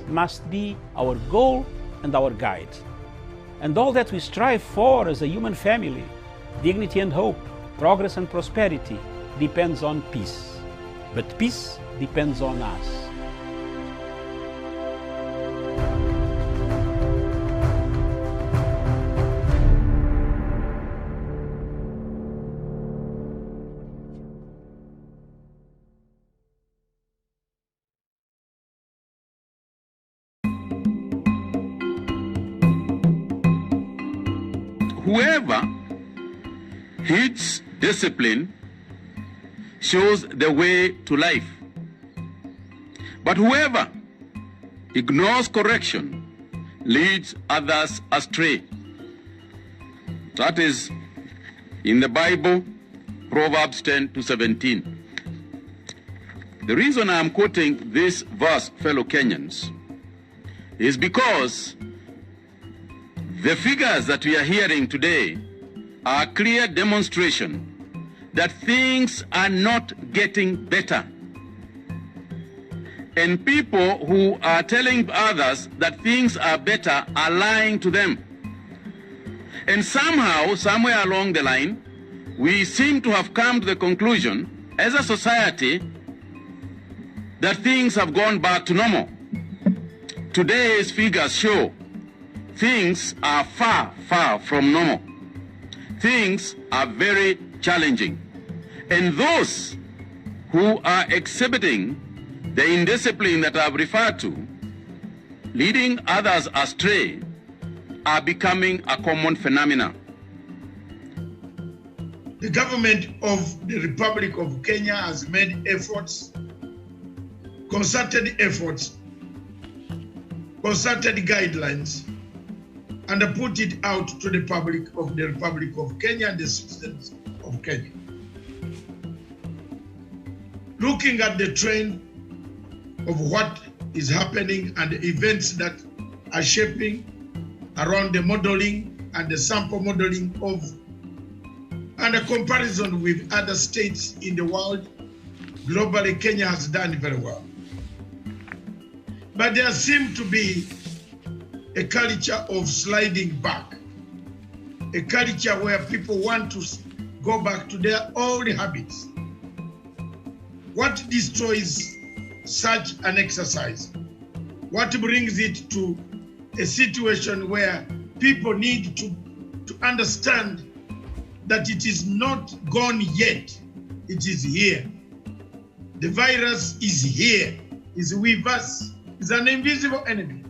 must be our goal and our guide. And all that we strive for as a human family, dignity and hope, progress and prosperity, depends on peace. But peace depends on us. Whoever heeds discipline shows the way to life. But whoever ignores correction leads others astray. That is in the Bible, Proverbs 10:17. The reason I am quoting this verse, fellow Kenyans, is because the figures that we are hearing today are a clear demonstration that things are not getting better. And people who are telling others that things are better are lying to them. And somehow, somewhere along the line, we seem to have come to the conclusion as a society that things have gone back to normal. Today's figures show things are far, far from normal. Things are very challenging. And those who are exhibiting the indiscipline that I've referred to, leading others astray, are becoming a common phenomenon. The government of the Republic of Kenya has made efforts, concerted guidelines, and put it out to the public of the Republic of Kenya and the citizens of Kenya. Looking at the trend of what is happening and the events that are shaping around the modeling and the sample modeling of, and a comparison with other states in the world, globally Kenya has done very well. But there seems to be a culture of sliding back, a culture where people want to go back to their old habits. What destroys such an exercise? What brings it to a situation where people need to understand that it is not gone yet, it is here. The virus is here, is with us, is an invisible enemy.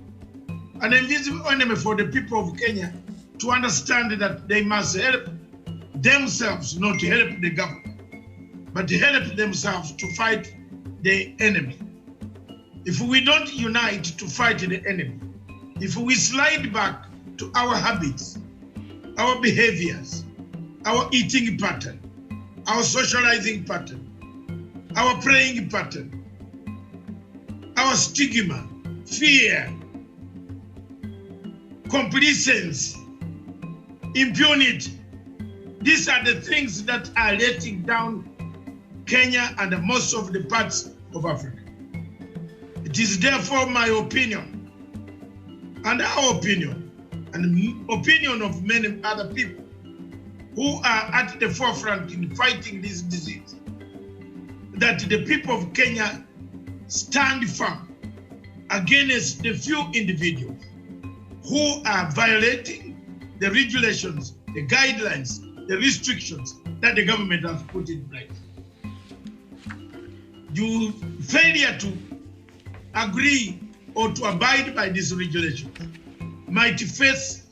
An invisible enemy for the people of Kenya to understand that they must help themselves, not help the government, but help themselves to fight the enemy. If we don't unite to fight the enemy, if we slide back to our habits, our behaviors, our eating pattern, our socializing pattern, our praying pattern, our stigma, fear, complacency, impunity. These are the things that are letting down Kenya and most of the parts of Africa. It is therefore my opinion, and our opinion, and the opinion of many other people who are at the forefront in fighting this disease, that the people of Kenya stand firm against the few individuals who are violating the regulations, the guidelines, the restrictions that the government has put in place. You failure to agree or to abide by these regulations might force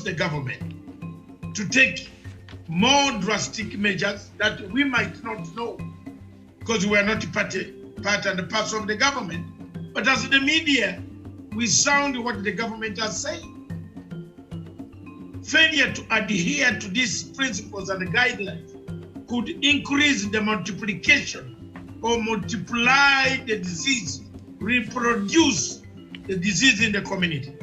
the government to take more drastic measures that we might not know because we are not part and parcel of the government. But as the media, we sound what the government has said. Failure to adhere to these principles and guidelines could increase the multiplication or multiply the disease, reproduce the disease in the community.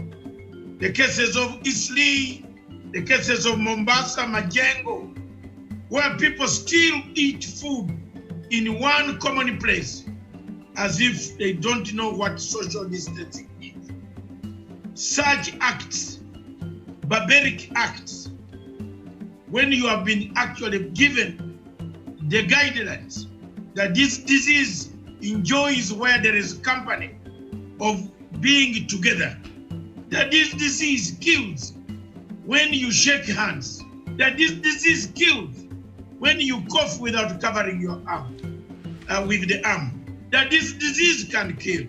The cases of Isli, the cases of Mombasa, Majengo, where people still eat food in one common place, as if they don't know what social distancing is. Such acts, barbaric acts, when you have been actually given the guidelines that this disease enjoys where there is company of being together, that this disease kills when you shake hands, that this disease kills when you cough without covering your arm, with the arm, that this disease can kill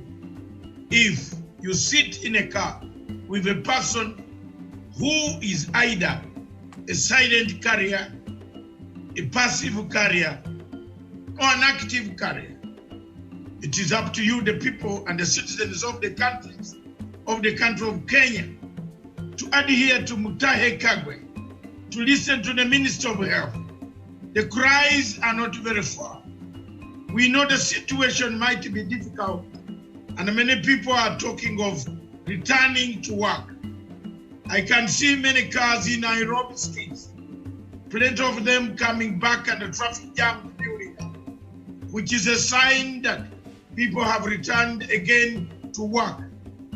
if you sit in a car with a person who is either a silent carrier, a passive carrier, or an active carrier. It is up to you, the people and the citizens of the country of Kenya, to adhere to Mutahi Kagwe, to listen to the Minister of Health. The cries are not very far. We know the situation might be difficult, and many people are talking of returning to work. I can see many cars in Nairobi streets, plenty of them coming back and the traffic jam building up, which is a sign that people have returned again to work.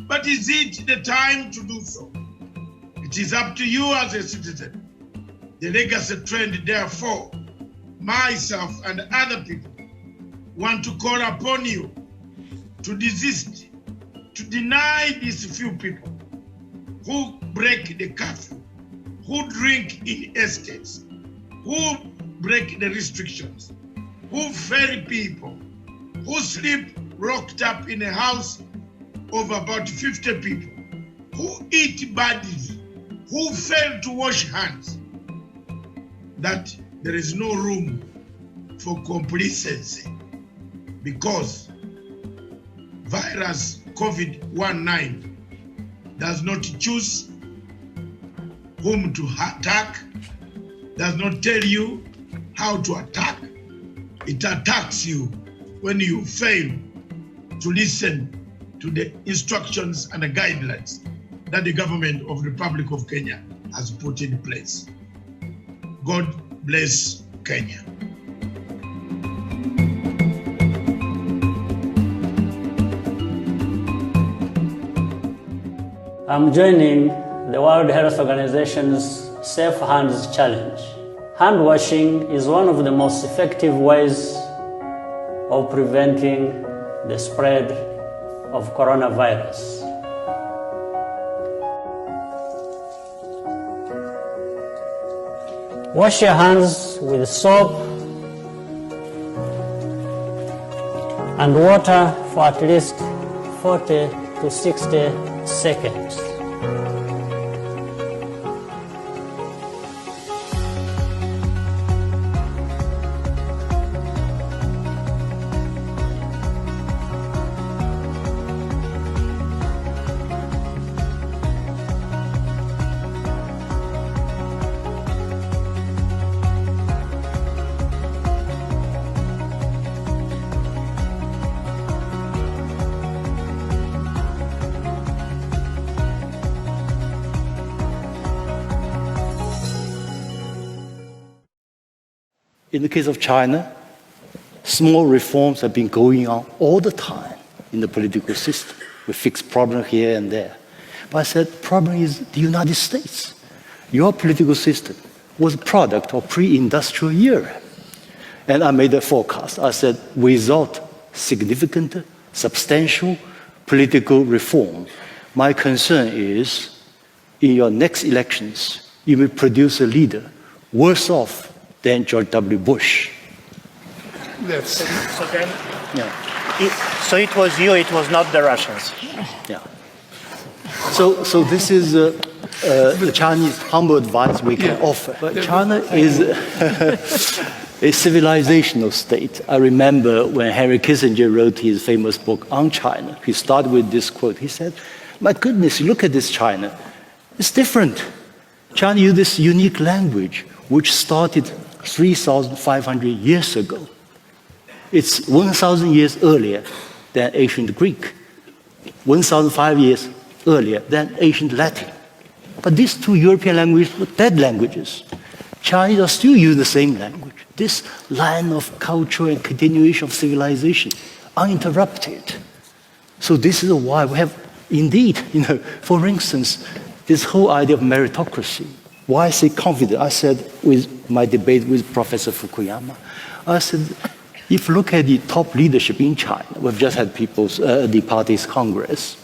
But is it the time to do so? It is up to you as a citizen. The legacy trend, therefore, myself and other people want to call upon you to desist, to deny these few people who break the curfew, who drink in estates, who break the restrictions, who ferry people, who sleep locked up in a house of about 50 people, who eat badly, who fail to wash hands, that there is no room for complacency, because virus COVID-19 does not choose whom to attack, does not tell you how to attack. It attacks you when you fail to listen to the instructions and the guidelines that the government of the Republic of Kenya has put in place. God bless Kenya. I'm joining the World Health Organization's Safe Hands Challenge. Hand washing is one of the most effective ways of preventing the spread of coronavirus. Wash your hands with soap and water for at least 40 to 60 seconds. In the case of China, small reforms have been going on all the time in the political system. We fix problems here and there. But I said, the problem is the United States. Your political system was a product of pre-industrial era. And I made a forecast. I said, without significant, substantial political reform, my concern is, in your next elections, you will produce a leader worse off than George W. Bush. Yes. So it was you, it was not the Russians. Yeah. So this is the Chinese humble advice we can offer. But China is a civilizational state. I remember when Henry Kissinger wrote his famous book on China, he started with this quote. He said, my goodness, look at this China. It's different. China uses this unique language, which started 3,500 years ago. It's 1,000 years earlier than ancient Greek, 1,005 years earlier than ancient Latin. But these two European languages were dead languages. Chinese are still using the same language. This line of culture and continuation of civilization uninterrupted. So this is why we have, indeed, for instance, this whole idea of meritocracy. Why I say confident? I said with my debate with Professor Fukuyama, I said, if you look at the top leadership in China, we've just had the party's Congress,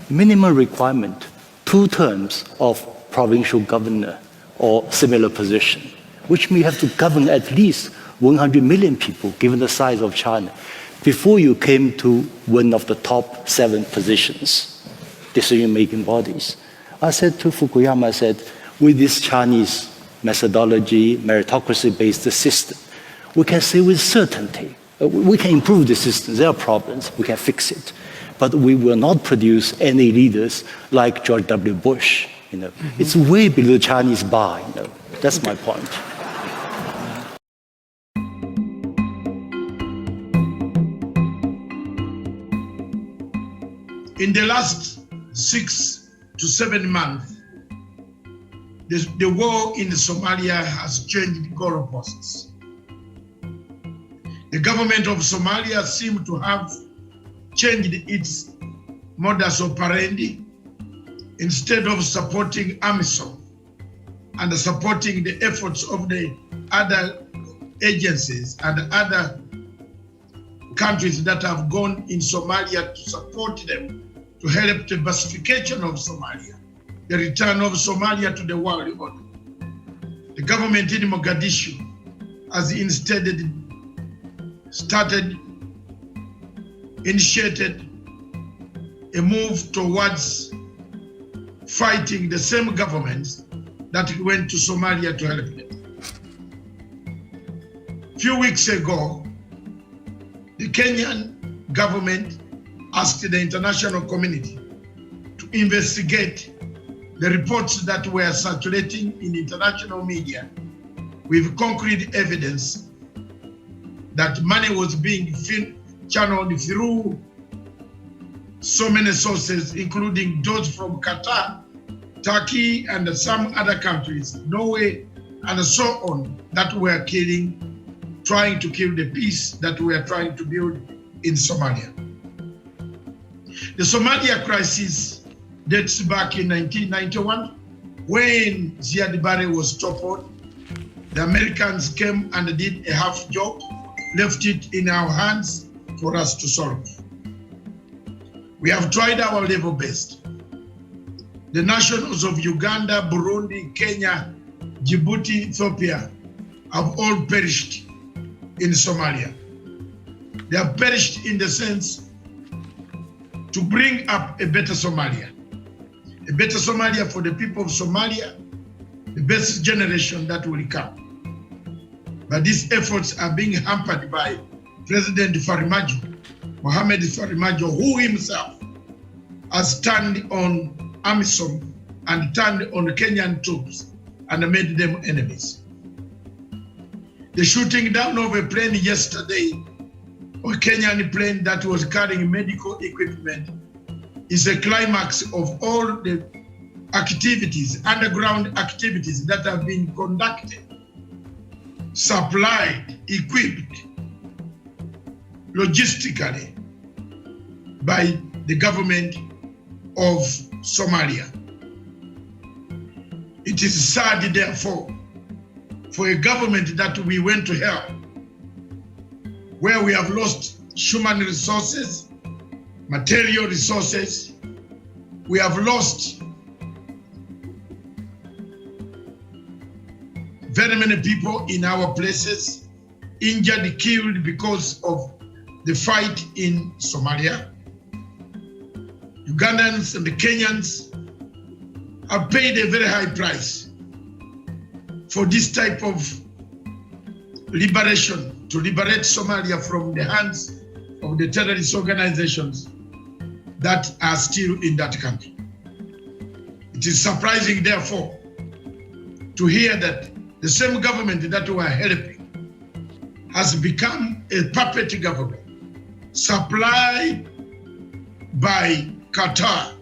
minimum requirement, 2 terms of provincial governor or similar position, which means you have to govern at least 100 million people, given the size of China, before you came to one of the top 7 positions, decision-making bodies. I said to Fukuyama, I said, with this Chinese methodology, meritocracy-based system, we can say with certainty, we can improve the system. There are problems, we can fix it. But we will not produce any leaders like George W. Bush. It's way below the Chinese bar. That's my point. In the last 6 to 7 months, the war in Somalia has changed goalposts. The government of Somalia seems to have changed its modus operandi. Instead of supporting AMISOM and supporting the efforts of the other agencies and other countries that have gone in Somalia to support them, to help the pacification of Somalia, the return of Somalia to the world order. The government in Mogadishu has instead initiated a move towards fighting the same governments that went to Somalia to help them. A few weeks ago, the Kenyan government asked the international community to investigate the reports that were circulating in international media with concrete evidence that money was being channeled through so many sources, including those from Qatar, Turkey, and some other countries, Norway, and so on, that were trying to kill the peace that we are trying to build in Somalia. The Somalia crisis dates back in 1991, when Ziad Barre was toppled. The Americans came and did a half job, left it in our hands for us to solve. We have tried our level best. The nationals of Uganda, Burundi, Kenya, Djibouti, Ethiopia have all perished in Somalia. They have perished in the sense to bring up a better Somalia for the people of Somalia, the best generation that will come. But these efforts are being hampered by President Mohamed Farmajo, who himself has turned on AMISOM and turned on Kenyan troops and made them enemies. The shooting down of a plane yesterday, a Kenyan plane that was carrying medical equipment, is a climax of all the activities, underground activities that have been conducted, supplied, equipped, logistically by the government of Somalia. It is sad, therefore, for a government that we went to help, where we have lost human resources, material resources, we have lost very many people in our places, injured, killed because of the fight in Somalia. Ugandans and the Kenyans have paid a very high price for this type of liberation, to liberate Somalia from the hands of the terrorist organizations that are still in that country. It is surprising, therefore, to hear that the same government that we are helping has become a puppet government supplied by Qatar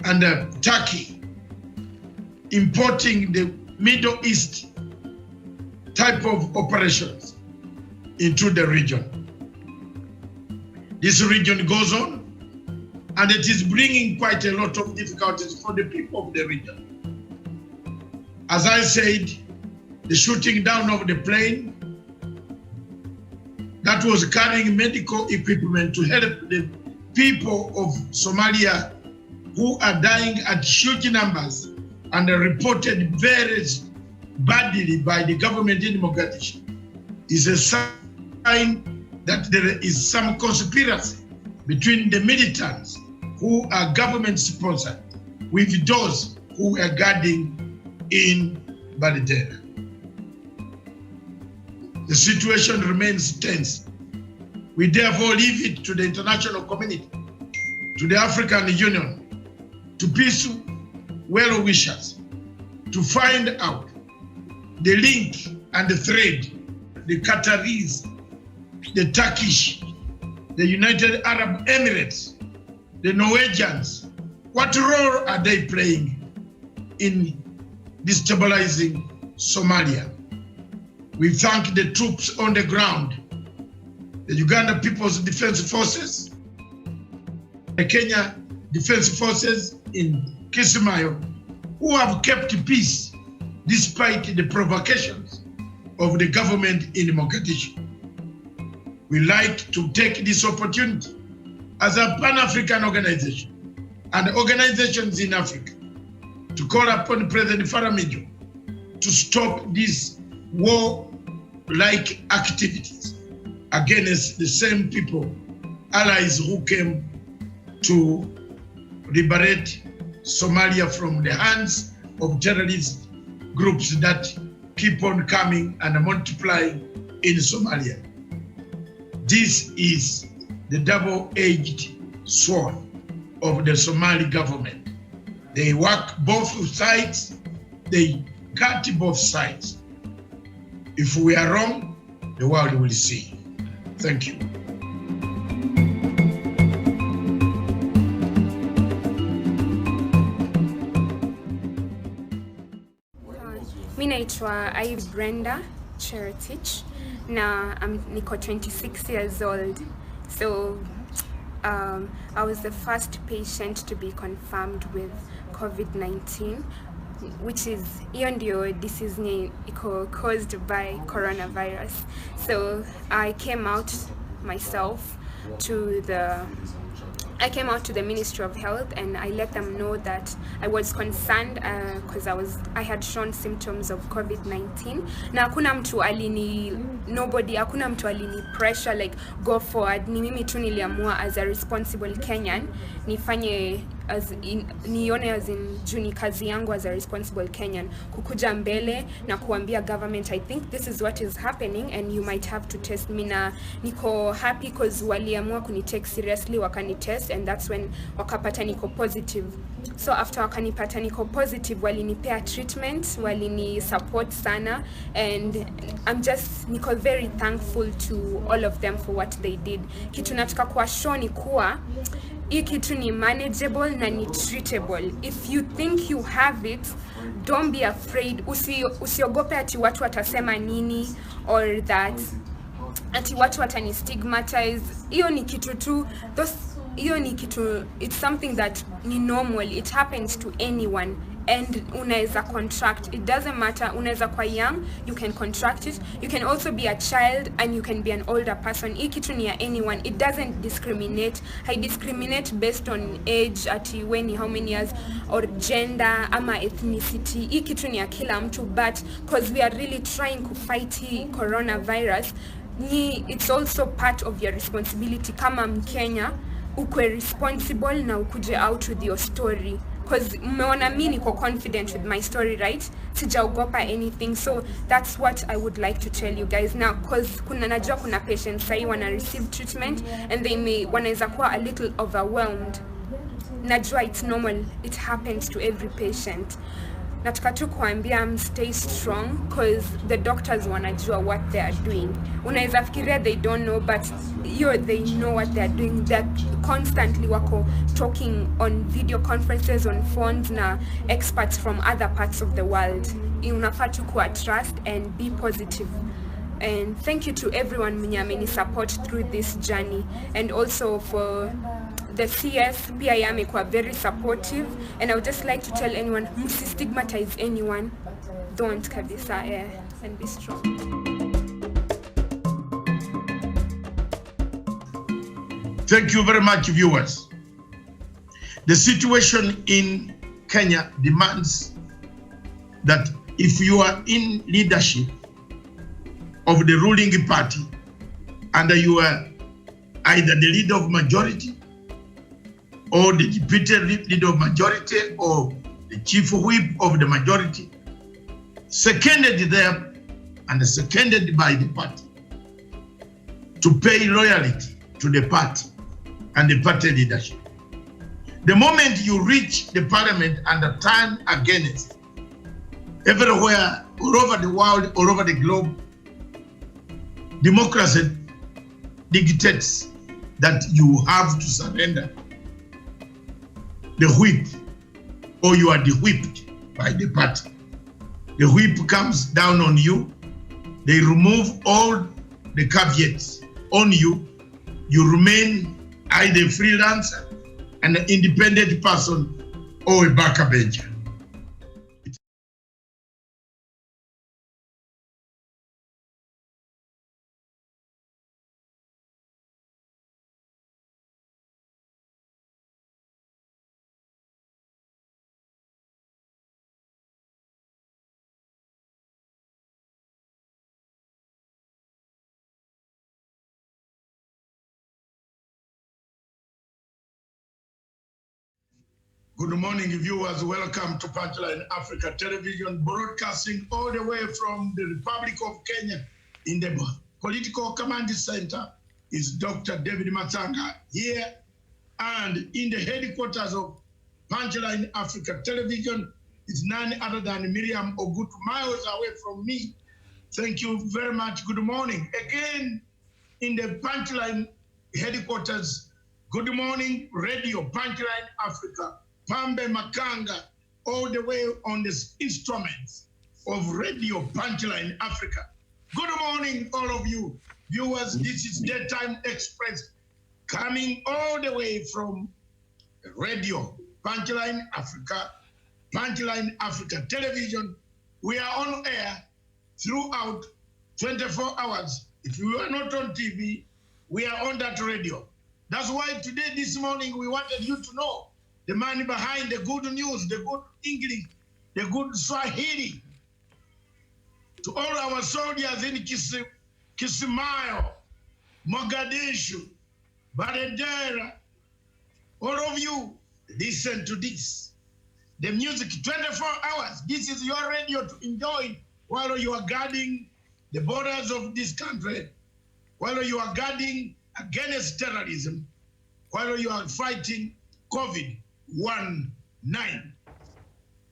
and Turkey, importing the Middle East type of operations into the region. this region goes on, and it is bringing quite a lot of difficulties for the people of the region. As I said, the shooting down of the plane that was carrying medical equipment to help the people of Somalia who are dying at huge numbers and are reported very badly by the government in Mogadishu is a sign that there is some conspiracy between the militants who are government sponsored with those who are guarding in Baridera. The situation remains tense. We therefore leave it to the international community, to the African Union, to peace well-wishers, to find out the link and the thread, the Qataris, the Turkish, the United Arab Emirates, the Norwegians, what role are they playing in destabilizing Somalia? We thank the troops on the ground, the Uganda People's Defense Forces, the Kenya Defense Forces in Kismayo, who have kept peace despite the provocations of the government in Mogadishu. We like to take this opportunity as a Pan-African organization and organizations in Africa to call upon President Faramijo to stop these war-like activities against the same people, allies who came to liberate Somalia from the hands of terrorist groups that keep on coming and multiplying in Somalia. This is the double-edged sword of the Somali government. They work both sides, they cut both sides. If we are wrong, the world will see. Thank you. Mi naitwa Brenda Cheretich na niko 26 years old. So I was the first patient to be confirmed with COVID-19, which is hiyo ndio disease ni iko caused by coronavirus. So I came out to the Ministry of Health and I let them know that I was concerned because I had shown symptoms of COVID-19. Na hakuna mtu pressure like go forward. Ni mimi tu niliamua as a responsible Kenyan nifanye nione as in juni kazi yangu as a responsible Kenyan kukuja mbele na kuambia government, I think this is what is happening and you might have to test me. Na niko happy because waliamua kunitake seriously, wakanitest and that's when wakapata niko positive. So after wakanipata niko positive, walinipea treatment, walini support sana, and niko very thankful to all of them for what they did. Kitu nataka kuwa show ni kuwa hii kitu ni manageable na ni treatable. If you think you have it, don't be afraid. Usiogope ati watu watasema nini or that ati watu watani stigmatize. Hiyo ni kitu tu, it's something that ni normal. It happens to anyone and unaweza contract. It doesn't matter, unaweza kwa young, you can contract it. You can also be a child and you can be an older person. Hii kitu ni ya anyone. It doesn't discriminate. I discriminate based on age, ati when, how many years, or gender ama ethnicity. Hii kitu ni ya kila mtu, but because we are really trying to fight hii coronavirus, it's also part of your responsibility kama Mkenya ukwe responsible na ukuje out with your story. Because mmeona mimi niko confident with my story, right? Sijaogopa anything. So that's what I would like to tell you guys now, because najua kuna patients sahi wana receive treatment and they wanaweza kuwa a little overwhelmed. Najua it's normal, it happens to every patient. Nataka tu kuambia stay strong because the doctors wanajua what they are doing. Unaweza fikiria they don't know, but they know what they are doing. They're constantly wako talking on video conferences, on phones na experts from other parts of the world. Unafaa tu kuwa trust and be positive. And thank you to everyone mwenye ameni support through this journey, and also for the CS pia yamekuwa very supportive, and I would just like to tell anyone, msistigmatize anyone, don't kabisa, and be strong. Thank you very much, viewers. The situation in Kenya demands that if you are in leadership of the ruling party and you are either the leader of majority or the deputy leader of majority or the chief whip of the majority, seconded there and seconded by the party, to pay loyalty to the party and the party leadership. The moment you reach the parliament and turn against, everywhere, all over the world, all over the globe, democracy dictates that you have to surrender the whip, or you are whipped by the party. The whip comes down on you. They remove all the caveats on you. You remain either a freelancer, an independent person, or a backbencher. Good morning, viewers. Welcome to Punchline Africa Television, broadcasting all the way from the Republic of Kenya. In the political command center is Dr. David Matanga here, and in the headquarters of Punchline Africa Television is none other than Miriam Ogut, miles away from me. Thank you very much. Good morning. Again, in the Punchline headquarters, good morning, Radio Punchline Africa. Pambe Makanga, all the way on the instruments of Radio Punchline Africa. Good morning, all of you viewers. This is Daytime Express coming all the way from Radio Punchline Africa, Punchline Africa Television. We are on air throughout 24 hours. If you are not on TV, we are on that radio. That's why today, this morning, we wanted you to know the man behind the good news, the good English, the good Swahili. To all our soldiers in Kismayo, Mogadishu, Baradera, all of you, listen to this. The music, 24 hours. This is your radio to enjoy while you are guarding the borders of this country, while you are guarding against terrorism, while you are fighting COVID-19.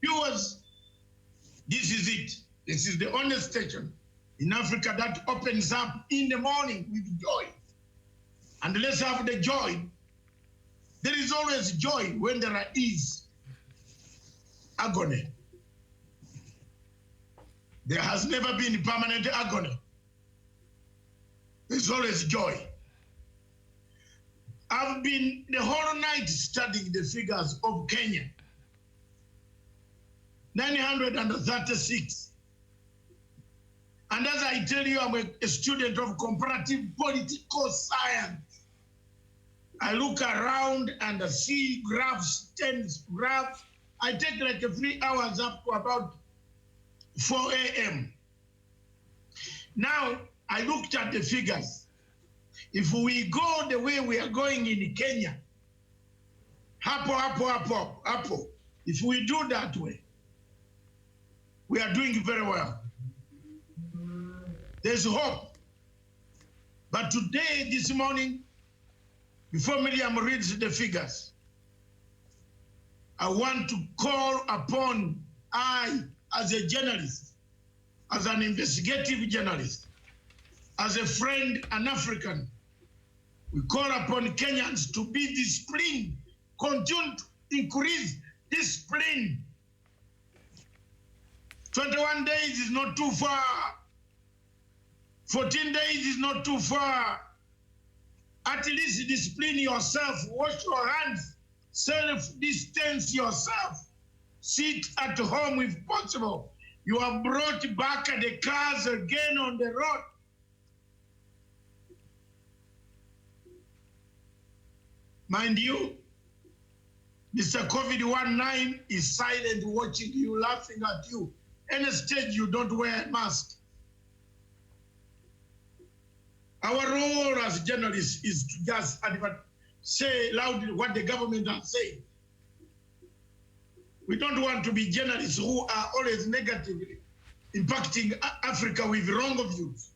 Viewers, this is it. This is the only station in Africa that opens up in the morning with joy. And let's have the joy. There is always joy when there is agony. There has never been permanent agony. There's always joy. I've been the whole night studying the figures of Kenya. 936. And as I tell you, I'm a student of comparative political science. I look around and I see graphs, 10 graphs. I take like 3 hours up to about 4 a.m. Now, I looked at the figures. If we go the way we are going in Kenya, hapo, if we do that way, we are doing very well. There's hope. But today, this morning, before Miriam reads the figures, I want to call upon I, as a journalist, as an investigative journalist, as a friend, an African, we call upon Kenyans to be disciplined, continue to increase discipline. 21 days is not too far. 14 days is not too far. At least discipline yourself, wash your hands, self-distance yourself. Sit at home if possible. You are brought back at the cars again on the road. Mind you, Mr. COVID-19 is silent, watching you, laughing at you. Any stage you don't wear a mask. Our role as journalists is to just say loudly what the government has said. We don't want to be journalists who are always negatively impacting Africa with wrong views.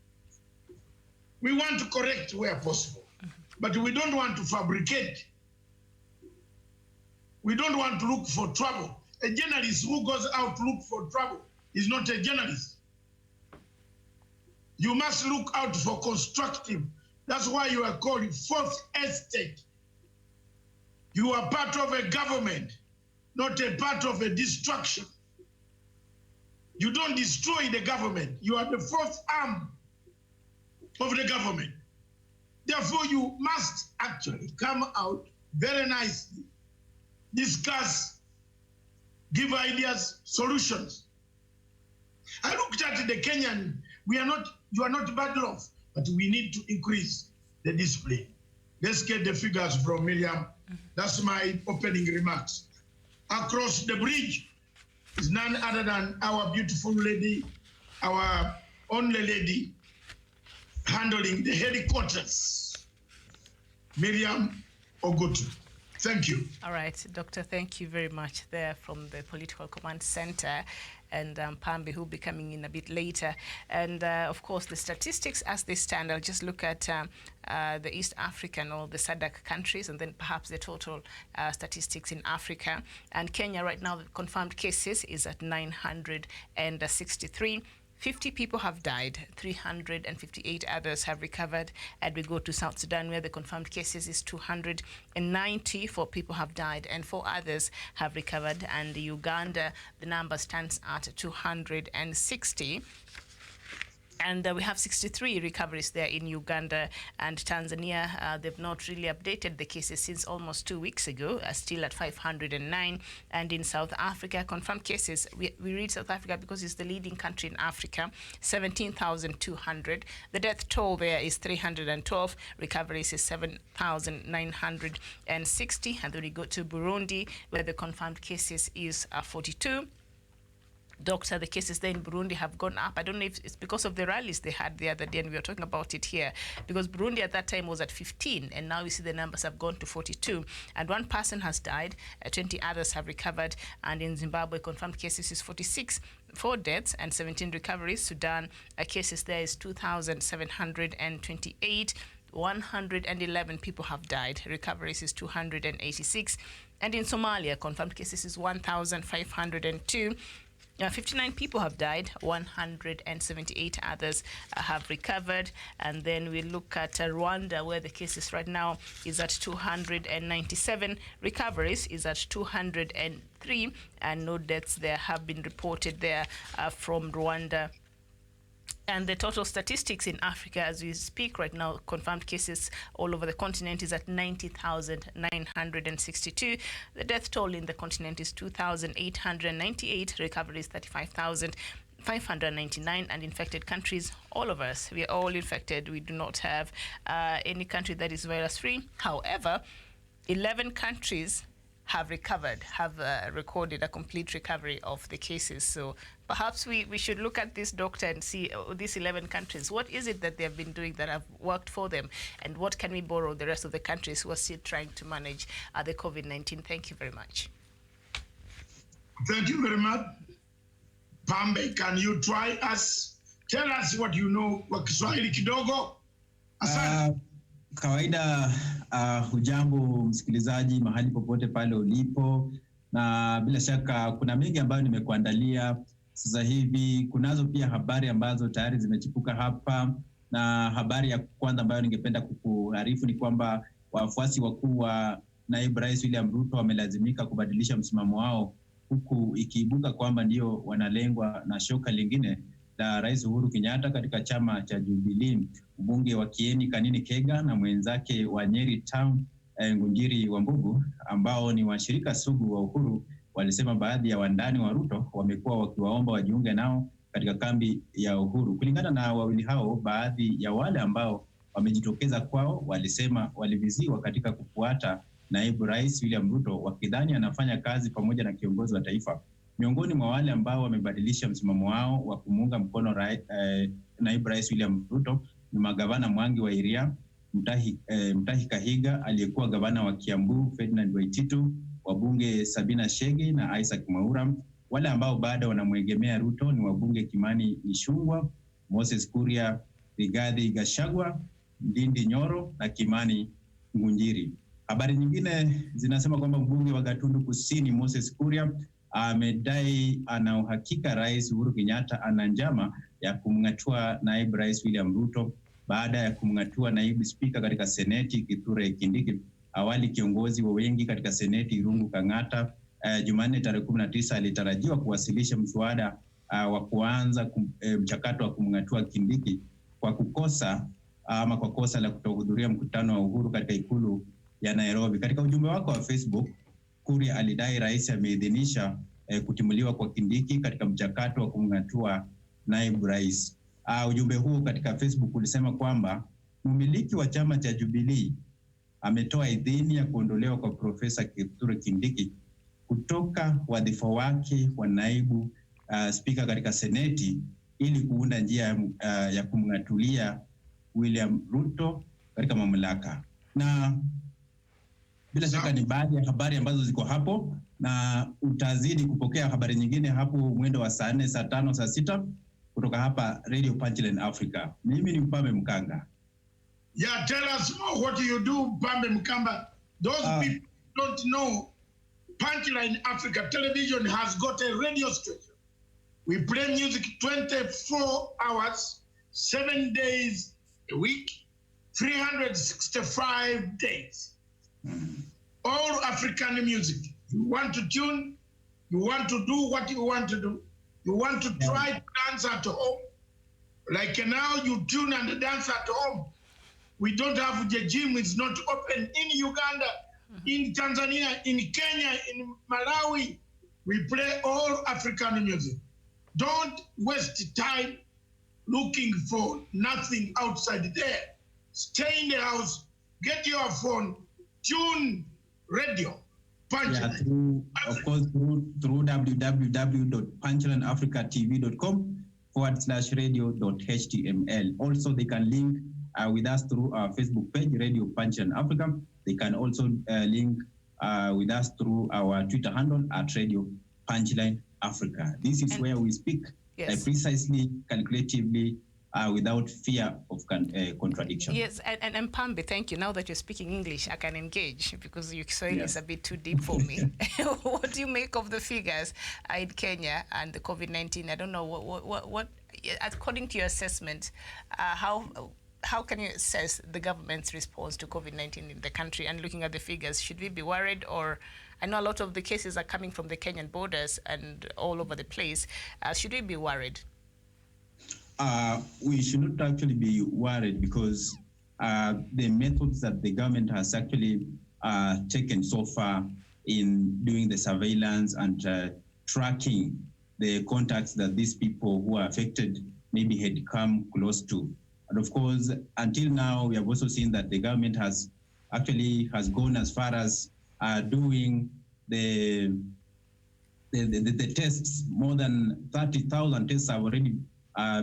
We want to correct where possible, but we don't want to fabricate. We don't want to look for trouble. A journalist who goes out to look for trouble is not a journalist. You must look out for constructive. That's why you are called fourth estate. You are part of a government, not a part of a destruction. You don't destroy the government. You are the fourth arm of the government. Therefore, you must actually come out very nicely, discuss, give ideas, solutions. I looked at the Kenyan. You are not bad off, but we need to increase the display. Let's get the figures from Miriam. That's my opening remarks. Across the bridge is none other than our beautiful lady, our only lady handling the headquarters, Miriam Ogutu. Thank you. All right, Doctor, thank you very much there from the Political Command Center, and Pambi, who will be coming in a bit later. And of course, the statistics as they stand, I'll just look at the East African or the SADC countries, and then perhaps the total statistics in Africa. And Kenya right now, the confirmed cases is at 963. 50 people have died, 358 others have recovered. And we go to South Sudan, where the confirmed cases is 294 people have died and 4 others have recovered. And Uganda, the number stands at 260. And we have 63 recoveries there in Uganda. And Tanzania, they've not really updated the cases since almost 2 weeks ago, still at 509. And in South Africa, confirmed cases, we read South Africa because it's the leading country in Africa, 17,200. The death toll there is 312. Recoveries is 7,960. And then we go to Burundi, where the confirmed cases is 42. Doctor, the cases there in Burundi have gone up. I don't know if it's because of the rallies they had the other day, and we were talking about it here, because Burundi at that time was at 15, and now you see the numbers have gone to 42. And 1 person has died, 20 others have recovered, and in Zimbabwe, confirmed cases is 46, 4 deaths and 17 recoveries. Sudan, cases there is 2,728. 111 people have died. Recoveries is 286. And in Somalia, confirmed cases is 1,502. 59 people have died, 178 others have recovered. And then we look at Rwanda, where the cases right now is at 297, recoveries is at 203, and no deaths there have been reported there from Rwanda. And the total statistics in Africa as we speak right now, confirmed cases all over the continent is at 90,962. The death toll in the continent is 2,898. Recovery is 35,599. And infected countries, all of us, we are all infected. We do not have any country that is virus-free. However, 11 countries have recovered, have recorded a complete recovery of the cases. So perhaps we should look at this, Doctor, and see these 11 countries. What is it that they have been doing that have worked for them? And what can we borrow the rest of the countries who are still trying to manage the COVID-19? Thank you very much. Thank you very much. Pambe, can you try us? Tell us what you know kwa Kiswahili kidogo. Asante. Kawaida, hujambo msikilizaji mahali popote pale ulipo, na bila shaka kuna mengi ambayo nimekuandalia sasa hivi. Kunazo pia habari ambazo tayari zimechipuka hapa, na habari ya kwanza ambayo ningependa kukuarifu ni kwamba wafuasi wakuu wa naibu rais William Ruto wamelazimika kubadilisha msimamo wao, huku ikiibuka kwamba ndio wanalengwa na shoka lingine la Rais Uhuru Kenyatta katika chama cha Jubilee. Mbunge wa Kieni Kanini Kega na mwenzake wa Nyeri Town Ngunjiri Wambugu, ambao ni washirika sugu wa Uhuru, walisema baadhi ya wandani wa Ruto wamekuwa wakiwaomba wajiunge nao katika kambi ya Uhuru. Kulingana na wawili hao, baadhi ya wale ambao wamejitokeza kwao walisema waliviziwa katika kufuata naibu rais William Ruto, wakidhani anafanya kazi pamoja na kiongozi wa taifa. Miongoni mwa wale ambao wamebadilisha msimamo wao wa kumuunga mkono naibu rais William Ruto ni magavana Mwangi wa Iria, Mutahi Kahiga aliyekuwa gavana wa Kiambu, Ferdinand Waititu, wabunge Sabina Shege na Isaac Mwaura. Wale ambao bado wanamwegemea Ruto ni wabunge Kimani Ichung'wah, Moses Kuria, Rigathi Gachagua, Ndindi Nyoro na Kimani Ngunjiri. Habari nyingine zinasema kwamba mbunge wa Gatundu Kusini Moses Kuria amedai ana uhakika Rais Uhuru Kenyatta ana njama ya kumng'atua naibu rais William Ruto baada ya kumng'atua naibu spika katika seneti Kithure Kindiki. Awali kiongozi wa wengi katika seneti Irungu Kang'ata Jumanne tarehe 19 alitarajiwa kuwasilisha mswada wa kuanza mchakato wa kumng'atua Kindiki kwa kosa la kutohudhuria mkutano wa Uhuru katika ikulu ya Nairobi. Katika ujumbe wake wa Facebook, Kuria alidai rais ameidhinisha kutimuliwa kwa Kindiki katika mchakato wa kumng'atua naibu rais. Ujumbe huo katika Facebook ulisema kwamba mmiliki wa chama cha Jubilee ametoa idhini ya kuondolewa kwa Profesa Kithure Kindiki kutoka wadhifa wake wa naibu spika katika seneti ili kuunda njia ya kumng'atulia William Ruto katika mamlaka. Na bila shaka ni baadhi ya habari ambazo ziko hapo, na utazidi kupokea habari nyingine hapo mwendo wa saa 4, saa 5, saa 6 kutoka hapa Radio Punchline Africa. Mimi ni Mpambe Mkanga. Yeah, tell us more. What do you do, Mpambe Mkamba? Those people don't know. Punchline Africa Television has got a radio station. We play music 24 hours, 7 days a week, 365 days. All African music. You want to tune, you want to do what you want to do, you want to try to dance at home. Like now you tune and dance at home. We don't have the gym, it's not open in Uganda, in Tanzania, in Kenya, in Malawi. We play all African music. Don't waste time looking for nothing outside there. Stay in the house, get your phone, tune radio. Punchline. Of course, through www.punchlineafricatv.com/radio.html. Also, they can link with us through our Facebook page, Radio Punchline Africa. They can also link with us through our Twitter handle at Radio Punchline Africa. This is where we speak precisely, calculatively, without fear of contradiction. Yes, and Mpambe, thank you. Now that you're speaking English, I can engage because your Kiswahili is a bit too deep for me. What do you make of the figures in Kenya and the COVID-19? I don't know, what according to your assessment, how can you assess the government's response to COVID-19 in the country? And looking at the figures, should we be worried? Or I know a lot of the cases are coming from the Kenyan borders and all over the place. Should we be worried? We should not actually be worried because the methods that the government has actually taken so far in doing the surveillance and tracking the contacts that these people who are affected maybe had come close to. And of course, until now, we have also seen that the government has gone as far as doing the tests. More than 30,000 tests have already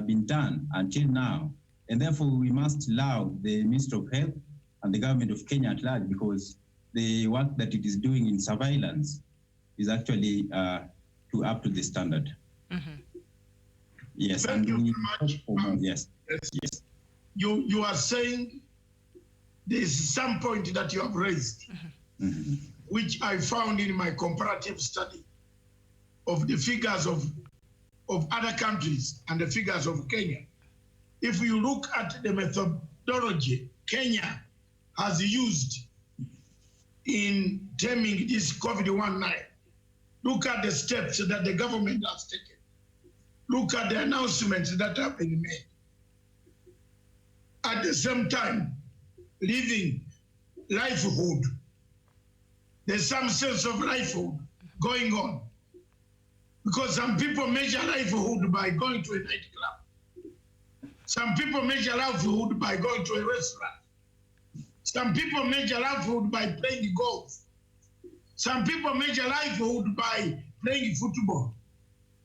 been done until now. And therefore, we must allow the Ministry of Health and the government of Kenya at large, because the work that it is doing in surveillance is actually up to the standard. Mm-hmm. Yes. Thank you very much. Yes. You are saying there is some point that you have raised, mm-hmm. which I found in my comparative study of the figures of other countries and the figures of Kenya. If you look at the methodology Kenya has used in taming this COVID-19, look at the steps that the government has taken. look at the announcements that have been made. At the same time, living livelihood. There's some sense of livelihood going on. Because some people measure livelihood by going to a nightclub. Some people measure livelihood by going to a restaurant. Some people measure livelihood by playing golf. Some people measure livelihood by playing football.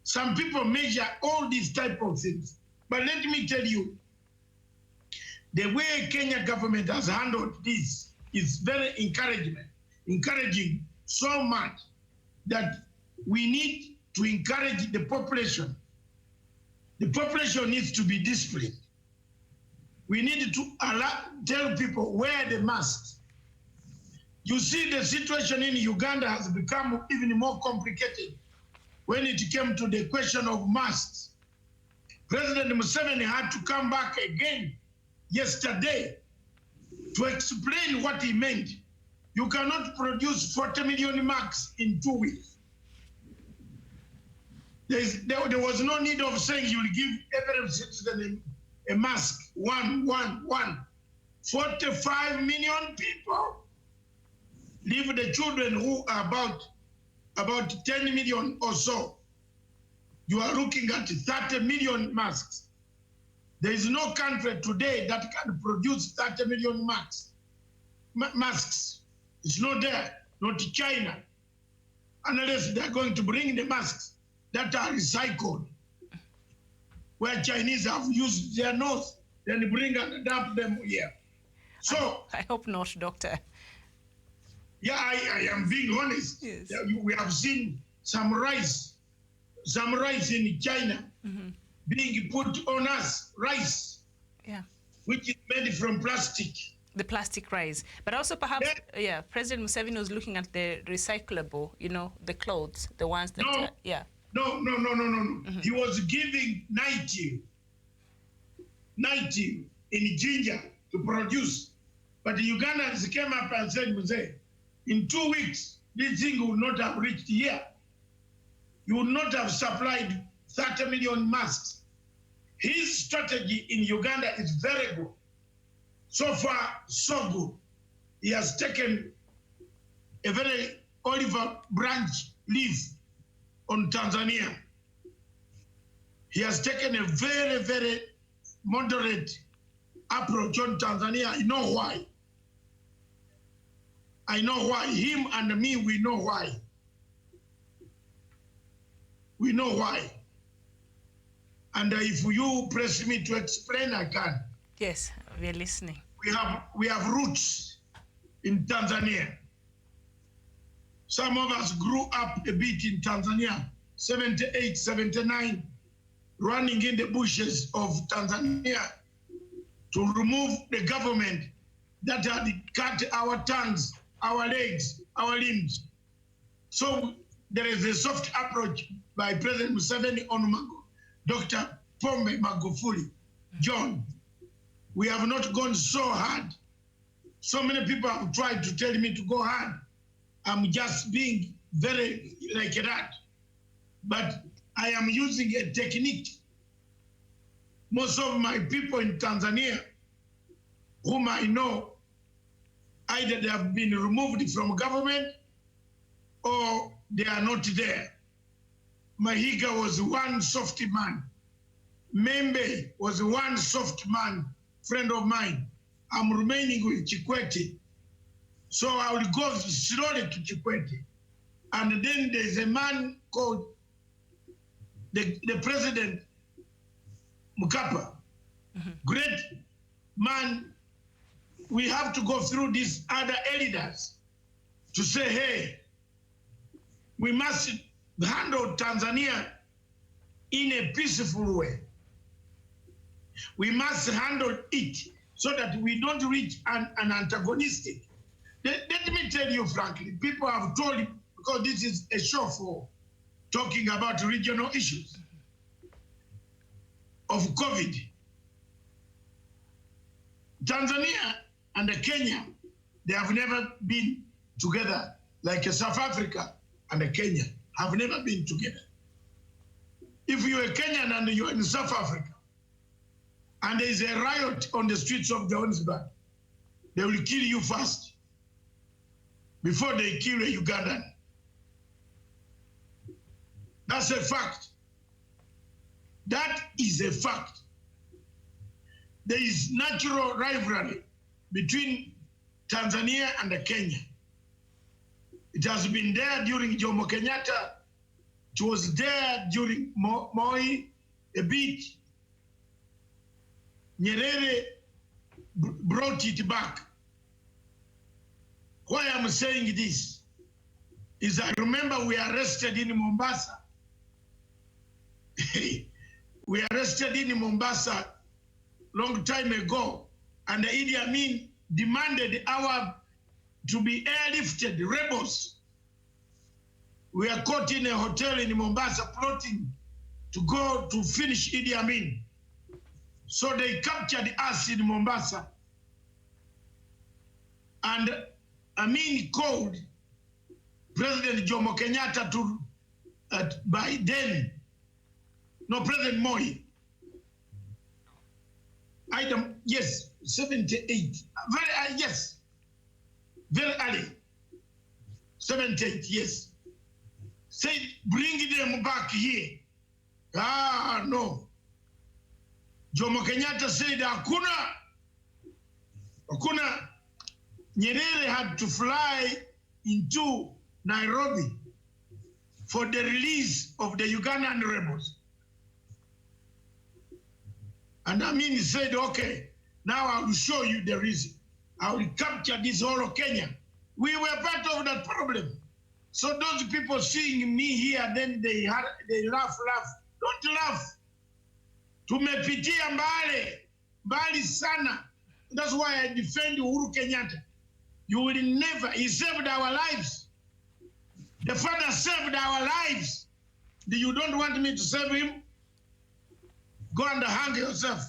Some people measure all these type of things. But let me tell you, the way Kenya government has handled this is very encouraging so much that we need to encourage the population. The population needs to be disciplined. We need to tell people wear the masks. You see, the situation in Uganda has become even more complicated when it came to the question of masks. President Museveni had to come back again yesterday to explain what he meant. You cannot produce 40 million masks in 2 weeks. There was no need of saying you will give every citizen a mask, one. 45 million people. Leave the children who are about 10 million or so. You are looking at 30 million masks. There is no country today that can produce 30 million masks. It's not there, not China, unless they're going to bring the masks that are recycled, where Chinese have used their nose, then bring and dump them here. So I hope not, Doctor. Yeah, I am being honest. Yes. We have seen some rice in China being put on us, rice, which is made from plastic. The plastic rice. But also perhaps, President Museveni was looking at the recyclable, the clothes, the ones that, No. He was giving 90 in ginger to produce. But the Ugandans came up and said, Muse, in 2 weeks, this thing would not have reached here. You would not have supplied 30 million masks. His strategy in Uganda is very good. So far, so good. He has taken a very olive branch leaf on Tanzania. He has taken a very, very moderate approach on Tanzania. You know why? I know why. Him and me, we know why. We know why. And if you press me to explain, I can. Yes, we're listening. We have roots in Tanzania. Some of us grew up a bit in Tanzania, 78, 79, running in the bushes of Tanzania to remove the government that had cut our tongues, our legs, our limbs. So there is a soft approach by President Museveni on Dr. Pombe Magufuli. John, we have not gone so hard. So many people have tried to tell me to go hard. I'm just being very like that. But I am using a technique. Most of my people in Tanzania, whom I know, either they have been removed from government or they are not there. Mahiga was one soft man. Membe was one soft man, friend of mine. I'm remaining with Chikwete. So I will go slowly to Chikwete. And then there's a man called the President Mkapa. Great man. We have to go through these other elders to say, hey, we must handle Tanzania in a peaceful way. We must handle it so that we don't reach an antagonistic. Let me tell you frankly, people have told me, because this is a show for talking about regional issues of COVID. Tanzania and Kenya, they have never been together like South Africa and Kenya have never been together. If you're a Kenyan and you're in South Africa, and there is a riot on the streets of Johannesburg, they will kill you first before they kill a Ugandan. That's a fact. That is a fact. There is natural rivalry between Tanzania and Kenya. It has been there during Jomo Kenyatta. It was there during Moi a bit. Nyerere brought it back. Why I'm saying this is I remember we arrested in Mombasa. We arrested in Mombasa long time ago, and the Idi Amin demanded our to be airlifted, rebels. We are caught in a hotel in Mombasa plotting to go to finish Idi Amin. So they captured us in Mombasa. And Amin called President Jomo Kenyatta to, by then, no, President Moi. Yes, 78. Yes, very early. 78, yes. Said, bring them back here. Ah, no. Jomo Kenyatta said, Hakuna. Nyerere had to fly into Nairobi for the release of the Ugandan rebels. And Amin said, okay, now I will show you the reason. I will capture this whole of Kenya. We were part of that problem. So those people seeing me here, then they laugh. Don't laugh. Tumepitia mbali sana. That's why I defend Uhuru Kenyatta. You will never, he saved our lives. The father saved our lives. You don't want me to save him? Go and hang yourself.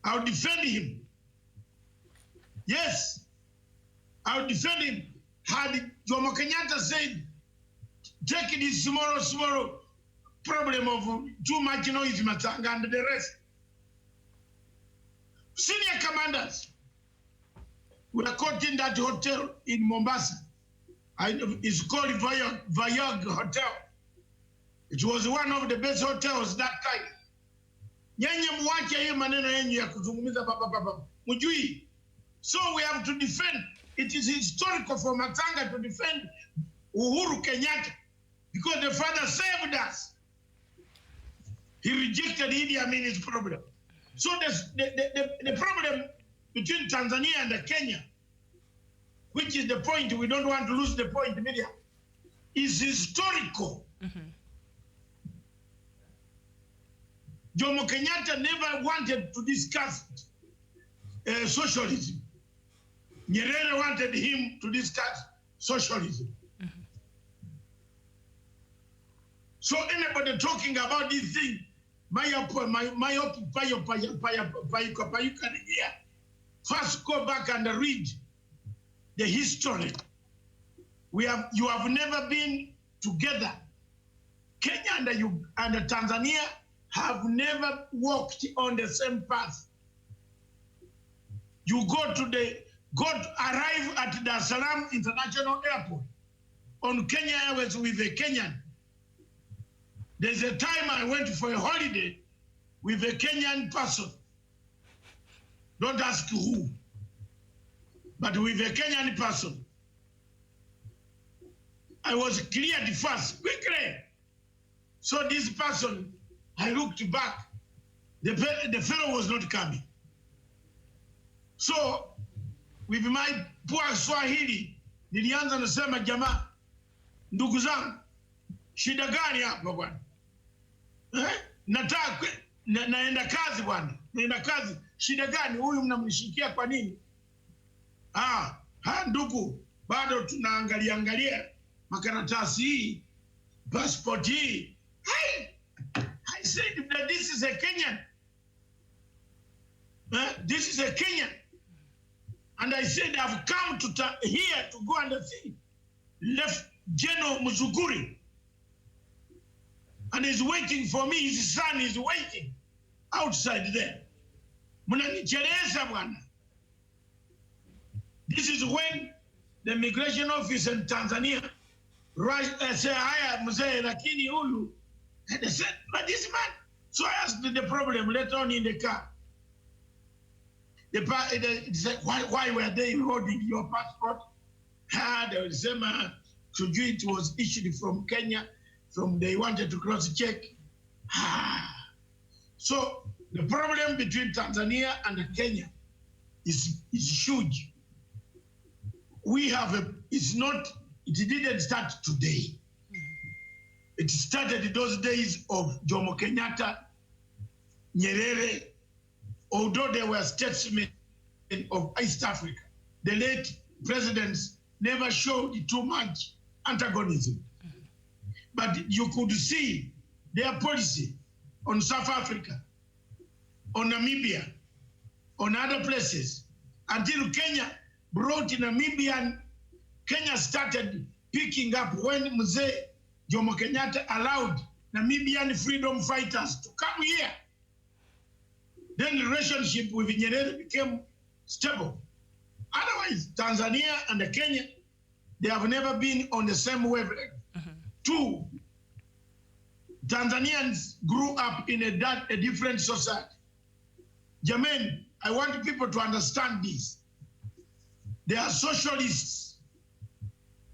I'll defend him. Yes, I'll defend him. Had Jomo Kenyatta said, take this small problem of too much noise, Matanga, and the rest. Senior commanders were caught in that hotel in Mombasa. It's called Vayog Hotel. It was one of the best hotels that time. Nyenye mwache hiyo maneno yenyu ya kuzungumza papa. Mujui. So we have to defend. It is historical for Matanga to defend Uhuru Kenyatta because the father saved us. He rejected Idi Amin's problem. So the problem between Tanzania and Kenya, which is the point, we don't want to lose the point, media, is historical. Mm-hmm. Jomo Kenyatta never wanted to discuss socialism. Nyerere wanted him to discuss socialism. Mm-hmm. So anybody talking about this thing, first go back and read the history. You have never been together. Kenya and Tanzania have never walked on the same path. You arrive at Dar es Salaam International Airport on Kenya Airways with a Kenyan. There's a time I went for a holiday with a Kenyan person. Don't ask who, but with a Kenyan person. I was cleared first, quickly. So this person, I looked back, the fellow was not coming. So with my poor Swahili, nilianza nasema jamaa, ndugu zangu, shida gani hapa bwana? Nataka naenda kazi bwana. Naenda kazi. Shida gani? Huyu mnamnishikia kwa nini? Ndugu, bado tunaangalia makaratasi hii, passport hii. I said that this is a Kenyan. This is a Kenyan. And I said I've come here to go and see Left General Muzuguri. And he's waiting for me. His son is waiting outside there. Mnanicheleza bwana. This is when the immigration office in Tanzania say, haya mzee, lakini huyu. And they said, but this man. So I asked the problem later on in the car. They said, why were they holding your passport? They would say, it was issued from Kenya, they wanted to cross-check. So the problem between Tanzania and Kenya is huge. We have it didn't start today. It started in those days of Jomo Kenyatta, Nyerere, although they were statesmen of East Africa. The late presidents never showed too much antagonism. But you could see their policy on South Africa, on Namibia, on other places, until Kenya brought Namibian. Kenya started picking up when Mzee Jomo Kenyatta allowed Namibian freedom fighters to come here. Then the relationship with Nyerere became stable. Otherwise, Tanzania and Kenya, they have never been on the same wavelength. Two, Tanzanians grew up in a different society. Jermaine, I want people to understand this. They are socialists.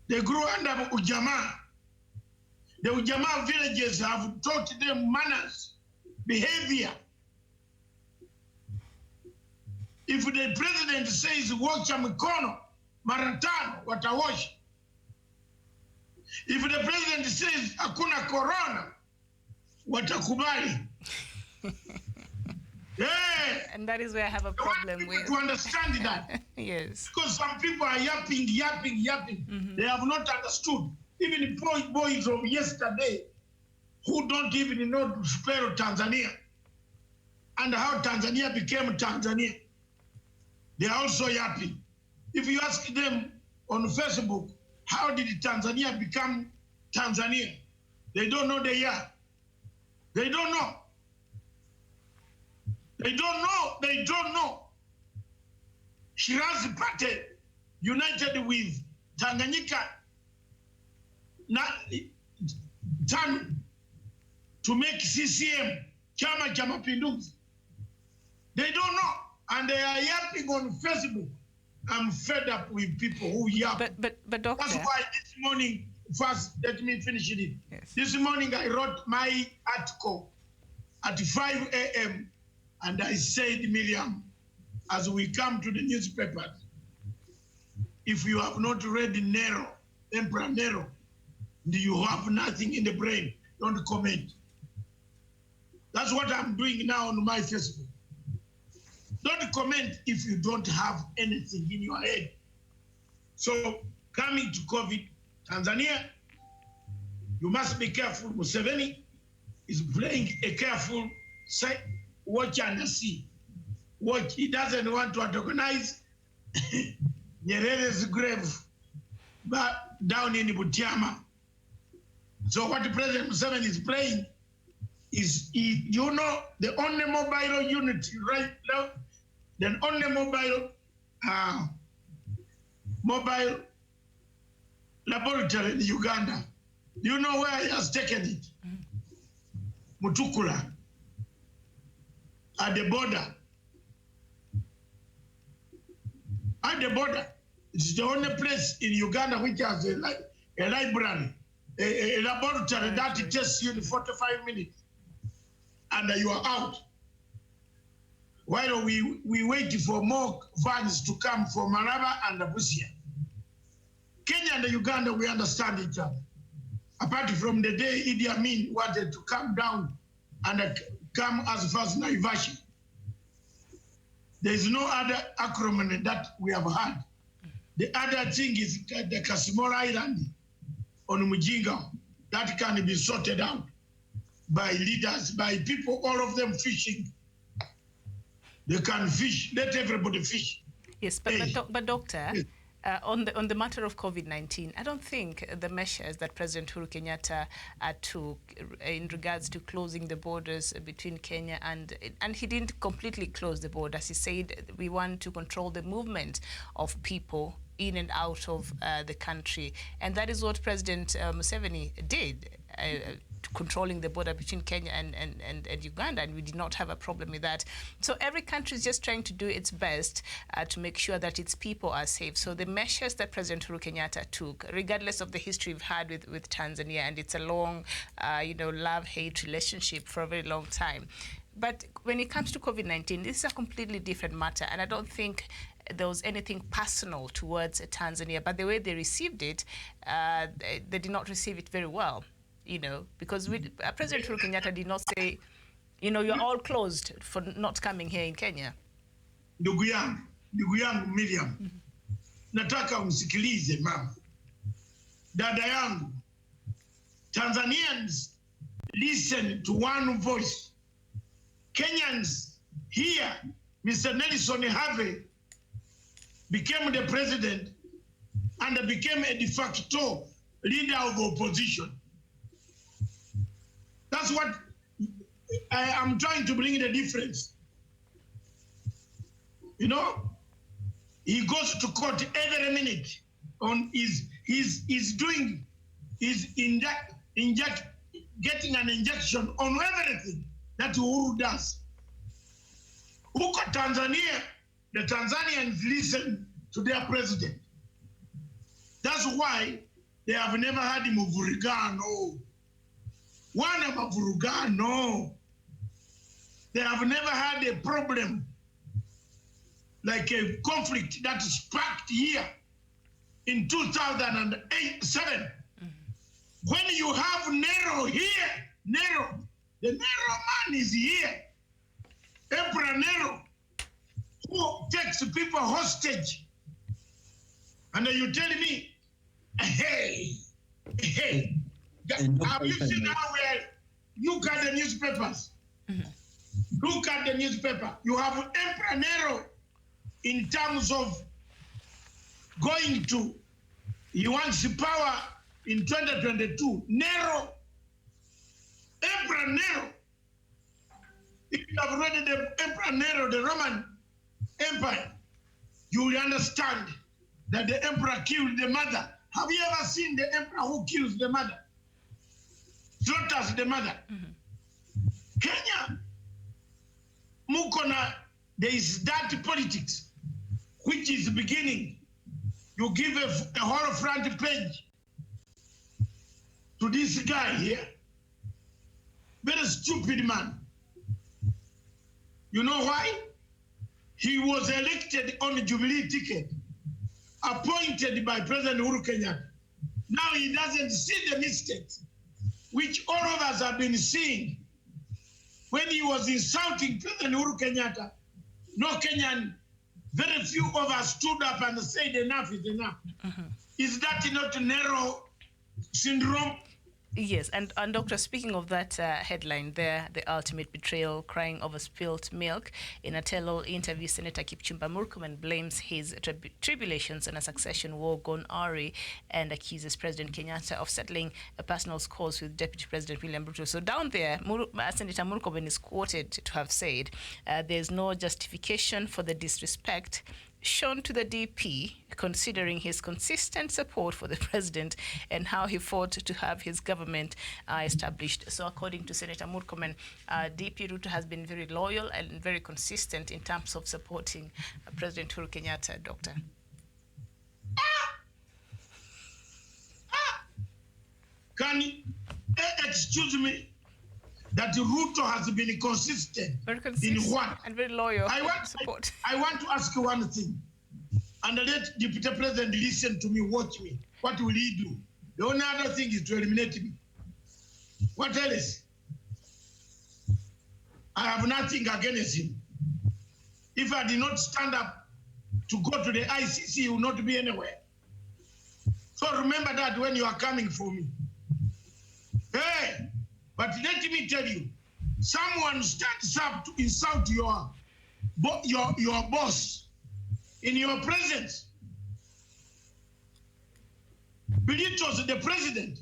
They grew under Ujamaa. The Ujamaa villages have taught them manners, behavior. If the president says, washa mikono, mara tano, watawasha. If the president says, hakuna corona, watakubali. Yeah. And that is where I have a problem with. To understand that. Yes. Because some people are yapping. They have not understood. Even boys of yesterday who don't even know to spell Tanzania and how Tanzania became Tanzania. They are also yapping. If you ask them on Facebook, how did Tanzania become Tanzania? They don't know the year. They don't know. They don't know. Shirazi Party united with Tanganyika TANU to make CCM, Chama cha Mapinduzi. They don't know. And they are yapping on Facebook. I'm fed up with people who yap. But doctor. That's why this morning, first, let me finish it. Yes. This morning I wrote my article at 5 a.m. and I said, Miriam, as we come to the newspapers, if you have not read Nero, Emperor Nero, you have nothing in the brain, don't comment. That's what I'm doing now on my Facebook. Don't comment if you don't have anything in your head. So, coming to COVID, Tanzania, you must be careful. Museveni is playing a careful watch and see. Watch, he doesn't want to antagonize Nyerere's grave but down in Butiama. So what the President Museveni is playing is, the only mobile unit right now, the only mobile laboratory in Uganda. You know where he has taken it? Mutukula, at the border. At the border. It's the only place in Uganda which has a library, a laboratory that tests you in 45 minutes. And you are out. While we wait for more vans to come from Maraba and Busia. Kenya and Uganda, we understand each other. Apart from the day Idi Amin wanted to come down and come as far as Naivasha. There is no other acronym that we have had. The other thing is the Casimora Island on Mujinga. That can be sorted out by leaders, by people, all of them fishing. They can fish, let everybody fish. Yes, but doctor, On the matter of COVID-19, I don't think the measures that President Uhuru Kenyatta took in regards to closing the borders between Kenya and he didn't completely close the borders. He said we want to control the movement of people in and out of the country, and that is what President Museveni did. Controlling the border between Kenya and Uganda, and we did not have a problem with that. So every country is just trying to do its best to make sure that its people are safe. So the measures that President Uhuru Kenyatta took, regardless of the history we've had with Tanzania, and it's a long, love-hate relationship for a very long time. But when it comes to COVID-19, this is a completely different matter, and I don't think there was anything personal towards Tanzania, but the way they received it, they did not receive it very well. Because President Uhuru Kenyatta did not say, you're all closed for not coming here in Kenya. Ndugu yangu Miriam, nataka umsikilize mama. Dada yangu, Tanzanians listen to one voice. Kenyans hear Mr. Nelson Harvey became the president and became a de facto leader of opposition. That's what I am trying to bring the difference. He goes to court every minute on getting an injection on everything that Uhuru does. Huko Tanzania, the Tanzanians listen to their president. That's why they have never had muvurugano. Wana mavurugano. They have never had a problem like a conflict that sparked here in 2007. When you have Nero here, Nero, the Nero man is here. Emperor Nero, who takes people hostage. And you tell me, hey. Have you seen how look at the newspapers? Look at the newspaper. You have Emperor Nero in terms of going to, he wants power in 2022. Nero, Emperor Nero. If you have read the Emperor Nero, the Roman Empire, you will understand that the emperor killed the mother. Have you ever seen the emperor who kills the mother? Slaughters the mother. Kenya, Mukona, there is dirty politics, which is beginning. You give a whole front page to this guy here. Very stupid man. You know why? He was elected on a Jubilee ticket, appointed by President Uhuru Kenyatta. Now he doesn't see the mistakes, which all of us have been seeing. When he was insulting President Uhuru Kenyatta, no Kenyan, very few of us stood up and said enough is enough. Is that not a narrow syndrome? Yes, and Doctor, speaking of that headline there, the ultimate betrayal, crying over spilled milk, in a tell-all interview, Senator Kipchumba Murkomen blames his tribulations on a succession war gone awry and accuses President Kenyatta of settling a personal scores with Deputy President William Ruto. So down there, Senator Murkomen is quoted to have said, there's no justification for the disrespect shown to the DP, considering his consistent support for the president and how he fought to have his government established. So according to Senator Murkomen, DP Ruto has been very loyal and very consistent in terms of supporting President Uhuru Kenyatta, Doctor. Can you excuse me? That Ruto has been consistent, in what? And very loyal. I want to ask you one thing, and let Deputy President listen to me, watch me. What will he do? The only other thing is to eliminate me. What else? I have nothing against him. If I did not stand up to go to the ICC, he will not be anywhere. So remember that when you are coming for me. Hey! But let me tell you, someone stands up to insult your boss in your presence. belittles the president.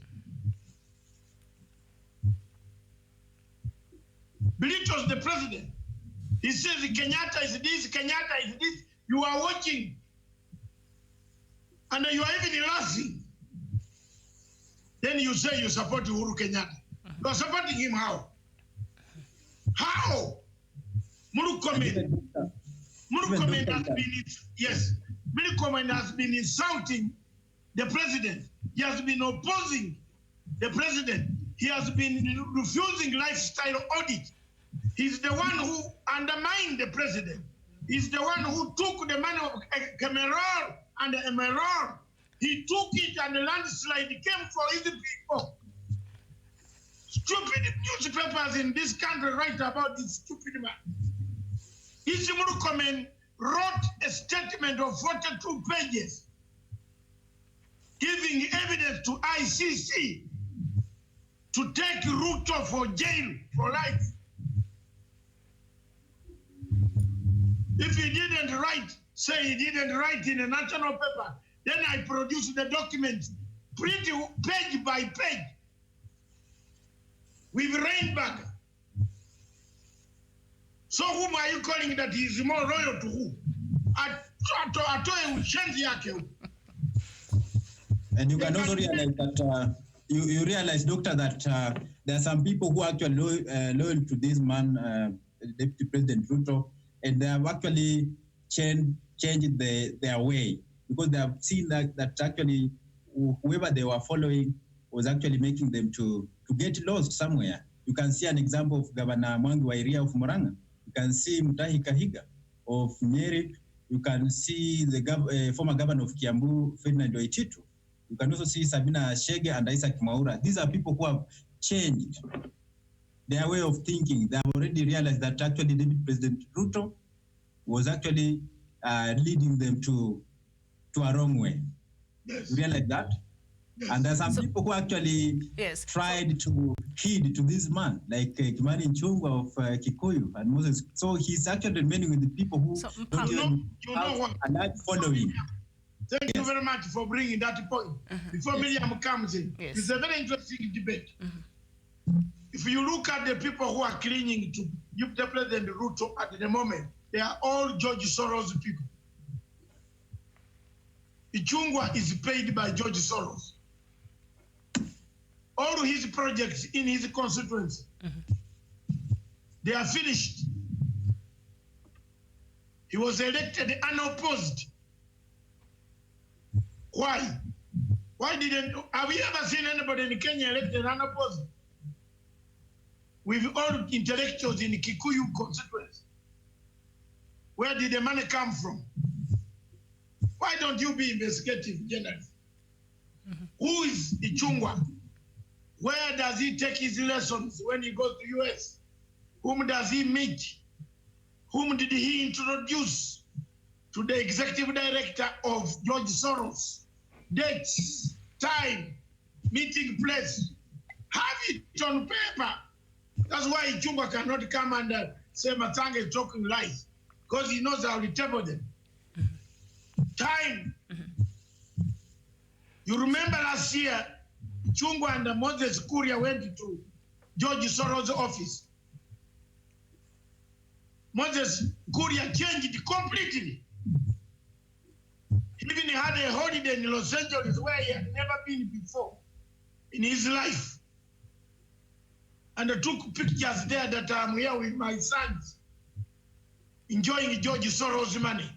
Belittles the president. He says Kenyatta is this, Kenyatta is this. You are watching and you are even laughing. Then you say you support Uhuru Kenyatta. You are supporting him how? How? Murkomen has been, yes, Murkomen has been insulting the president. He has been opposing the president. He has been refusing lifestyle audit. He's the one who undermined the president. He's the one who took the money of Cameroon and Emerald. He took it and the landslide came for his people. Stupid newspapers in this country write about this stupid man. Murkomen wrote a statement of 42 pages giving evidence to ICC to take Ruto for jail for life. If he didn't write, say he didn't write in a national paper, then I produce the document, print page by page, with Rainbag. So whom are you calling that he is more loyal to who? And you can also realize that, you realize, Doctor, that there are some people who are actually loyal to this man, Deputy President Ruto, and they have actually changed their way, because they have seen that actually whoever they were following was actually making them to get lost somewhere. You can see an example of Governor Mwangi Wairia of Murang'a. You can see Mutahi Kahiga of Nyeri. You can see the former governor of Kiambu, Ferdinand Waititu. You can also see Sabina Shege and Isaac Mwaura. These are people who have changed their way of thinking. They have already realized that actually Deputy President Ruto was actually leading them to a wrong way. Yes. You realize that? Yes. And there are some people who actually tried to heed to this man, like Kimani Nchungwa of Kikuyu and Moses. So he's actually remaining with the people who don't even have a large following. Thank you very much for bringing that point. Before Miriam comes in, it's a very interesting debate. If you look at the people who are clinging to the President Ruto at the moment, they are all George Soros people. Ichungwa is paid by George Soros. All his projects in his constituency, they are finished. He was elected unopposed. Why? Why didn't, have you ever seen anybody in Kenya elected unopposed? With all intellectuals in the Kikuyu constituency. Where did the money come from? Why don't you be investigative journalist? Who is Ichungwa? Where does he take his lessons when he goes to US? Whom does he meet? Whom did he introduce to the executive director of George Soros? Dates, time, meeting place. Have it on paper. That's why Ichungwa cannot come and say Matanga is talking lies, because he knows how to table them. Time. You remember last year, Chungwa and Moses Kuria went to George Soros' office. Moses Kuria changed it completely. He even had a holiday in Los Angeles where he had never been before in his life. And I took pictures there that I'm here with my sons, enjoying George Soros' money.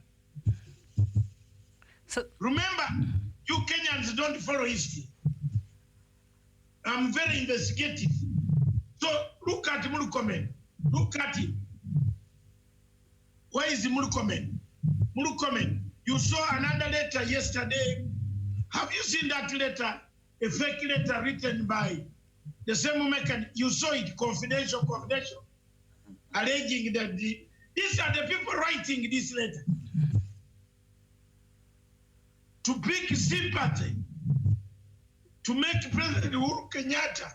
So remember, you Kenyans don't follow history. I'm very investigative. So look at Murkomen. Look at him. Where is Murkomen? Murkomen, you saw another letter yesterday. Have you seen that letter? A fake letter written by the same mechanism. You saw it, confidential, alleging that these are the people writing this letter. To pick sympathy, to make President Uhuru Kenyatta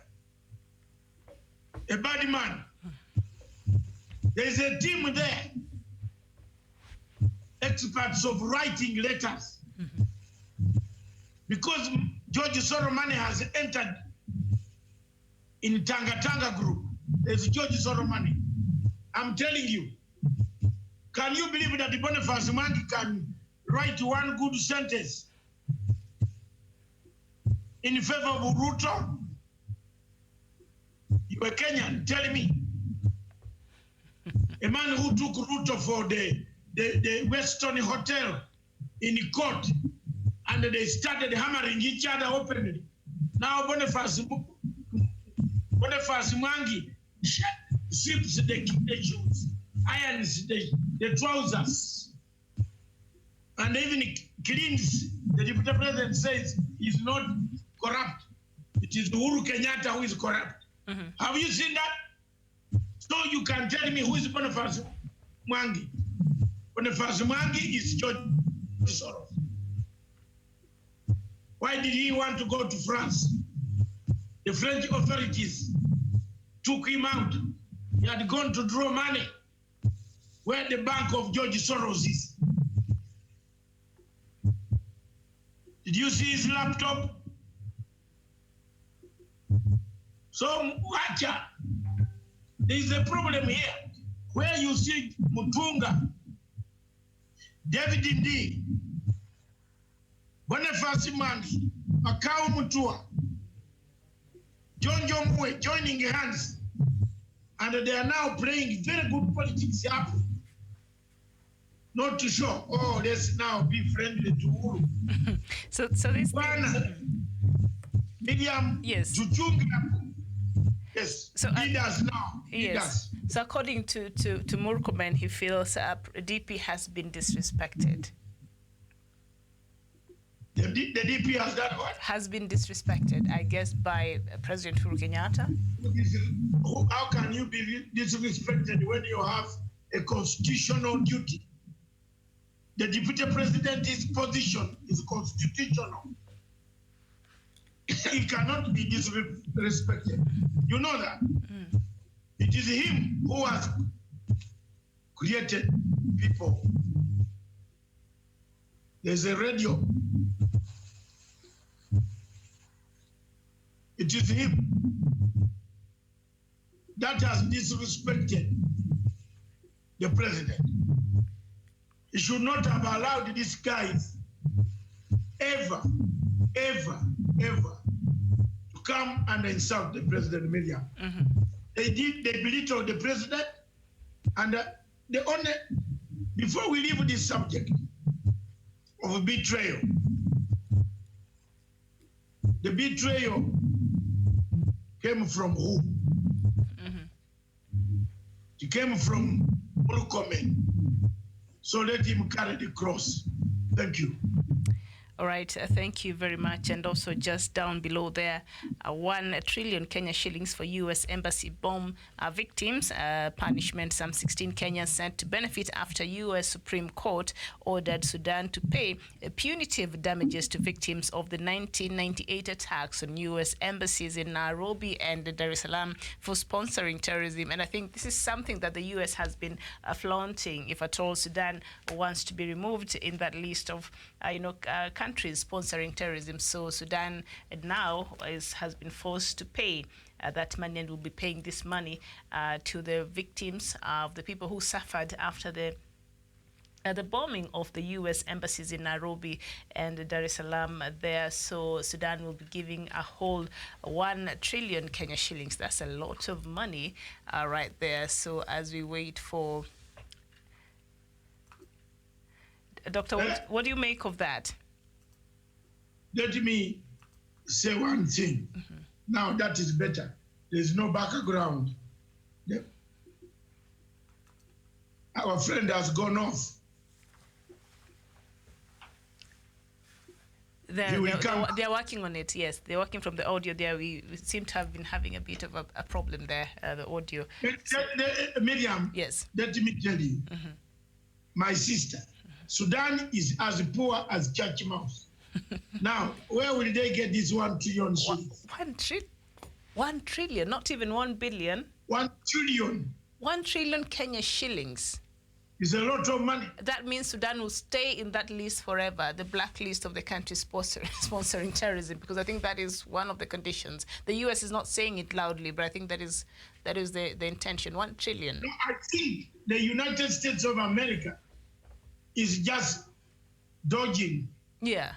a bad man. There is a team there, experts of writing letters. Because George Soros money has entered in Tanga group. There's George Soros money. I'm telling you. Can you believe that the Boniface Mwangi can write one good sentence in favor of Ruto? You're a Kenyan, tell me. A man who took Ruto for the Western Hotel in court, and they started hammering each other openly. Now Boniface Mwangi strips the shoes, irons the trousers, and even cleans. The deputy president says he's not corrupt. It is Uhuru Kenyatta who is corrupt. Have you seen that? So you can tell me who is Boniface Mwangi? Boniface Mwangi is George Soros. Why did he want to go to France? The French authorities took him out. He had gone to draw money where the bank of George Soros is. Did you see his laptop? So, Wacha, there is a problem here where you see Mutunga, David Ndi, Boniface Mwangi, Makau Mutua, John Jomwe joining hands, and they are now playing very good politics up. Not to show, oh, let's now be friendly to Uhuru. So this Medium, yes. Yes, so leaders now. Yes. So according to Murkomen, he feels DP has been disrespected. The DP has done what? Has been disrespected, I guess, by President Uhuru Kenyatta. How can you be disrespected when you have a constitutional duty? The deputy president's position is constitutional. He cannot be disrespected. You know that. It is him who has created people. There's a radio. It is him that has disrespected the president. He should not have allowed these guys ever to come and insult the president media. They belittled the president, and before we leave this subject of betrayal, the betrayal came from who? It came from Murkomen. So let him carry the cross. Thank you. All right, thank you very much. And also just down below there, 1 trillion Kenya shillings for U.S. Embassy bomb victims. Punishment, some 16 Kenyans sent to benefit after U.S. Supreme Court ordered Sudan to pay punitive damages to victims of the 1998 attacks on U.S. embassies in Nairobi and Dar es Salaam for sponsoring terrorism. And I think this is something that the U.S. has been flaunting, if at all Sudan wants to be removed in that list of countries sponsoring terrorism. So Sudan now has been forced to pay that money, and will be paying this money to the victims of the people who suffered after the bombing of the U.S. embassies in Nairobi and Dar es Salaam there. So Sudan will be giving a whole 1 trillion Kenya shillings. That's a lot of money right there. So as we wait for Doctor, what do you make of that? Let me say one thing. Now that is better. There's no background. Our friend has gone off. They're working on it, yes. They're working from the audio there. We seem to have been having a bit of a problem there, the audio. Miriam, yes. Let me tell you, my sister, Sudan is as poor as church mouse. Now, where will they get this 1 trillion shillings? 1 trillion, not even 1 billion. 1 trillion. 1 trillion Kenya shillings. It's a lot of money. That means Sudan will stay in that list forever, the blacklist of the countries sponsoring terrorism, because I think that is one of the conditions. The US is not saying it loudly, but I think that is the intention. 1 trillion. No, I think the United States of America is just dodging. Yeah.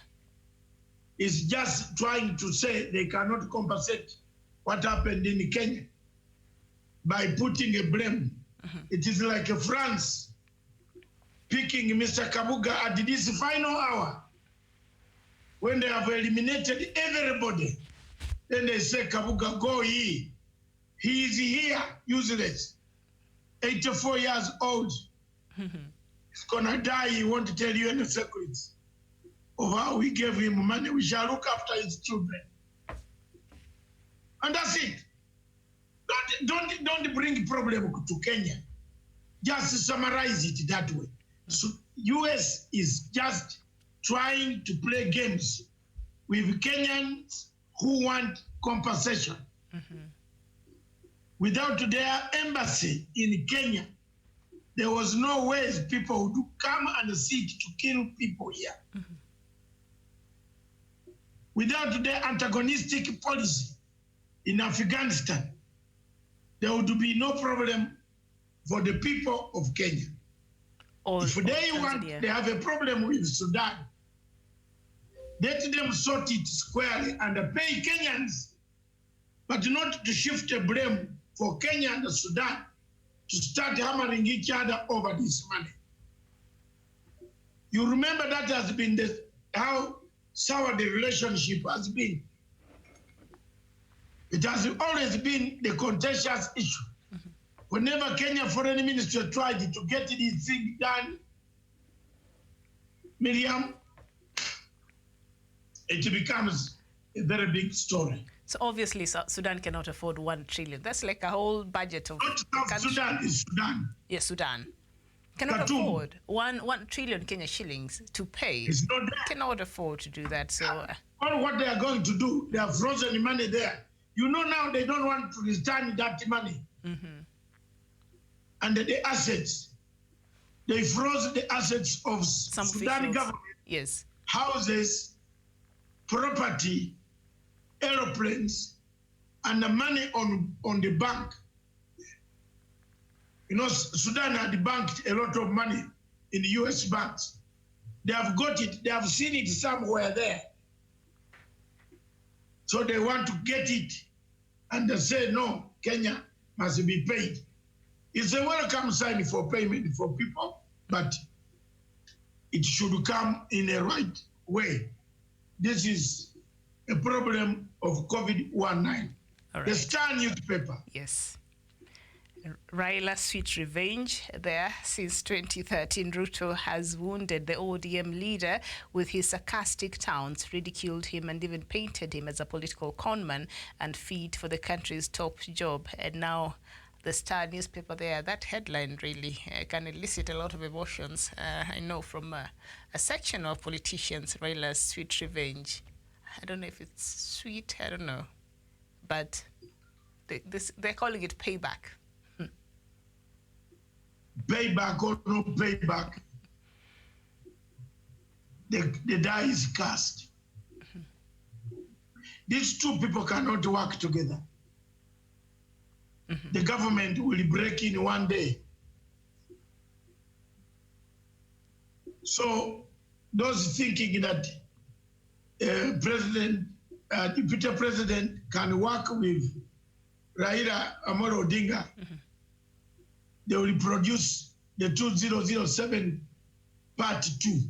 Is just trying to say they cannot compensate what happened in Kenya by putting a blame. It is like France picking Mr. Kabuga at this final hour when they have eliminated everybody. Then they say, Kabuga, go here. He is here, useless. 84 years old. He's gonna die. He won't tell you any secrets of how we gave him money. We shall look after his children. And that's it. Don't bring problem to Kenya. Just summarize it that way. So US is just trying to play games with Kenyans who want compensation. Without their embassy in Kenya, there was no way people would come and sit to kill people here. Without their antagonistic policy in Afghanistan, there would be no problem for the people of Kenya. If they have a problem with Sudan, let them sort it squarely and pay Kenyans, but not to shift the blame for Kenya and Sudan to start hammering each other over this money. You remember that has been how sour the relationship has been. It has always been the contentious issue. Whenever Kenya Foreign Ministry tried to get this thing done, Miriam, it becomes a very big story. So obviously Sudan cannot afford 1 trillion. That's like a whole budget of Not Sudan, is Sudan. Yes, Sudan. Cannot afford 1 trillion Kenya shillings to pay. It's not there. Cannot afford to do that. So all what they are going to do, they have frozen money there. You know now they don't want to return that money. And the assets, they froze the assets of some Sudan officials. government. Yes. Houses, property, aeroplanes, and the money on the bank. You know, Sudan had banked a lot of money in the US banks. They have got it, they have seen it somewhere there. So they want to get it and they say, no, Kenya must be paid. It's a welcome sign for payment for people, but it should come in a right way. This is a problem of COVID-19. Right. The Star newspaper. Yes. Raila sweet revenge there. Since 2013, Ruto has wounded the ODM leader with his sarcastic taunts, ridiculed him and even painted him as a political conman and fit for the country's top job. And now the Star newspaper there, that headline really can elicit a lot of emotions. I know from a section of politicians, Raila's sweet revenge. I don't know if it's sweet, I don't know. But they're calling it payback. Payback or no payback, the die is cast. These two people cannot work together. The government will break in one day. So those thinking that deputy president can work with Raila Amolo Odinga, they will produce the 2007 part 2.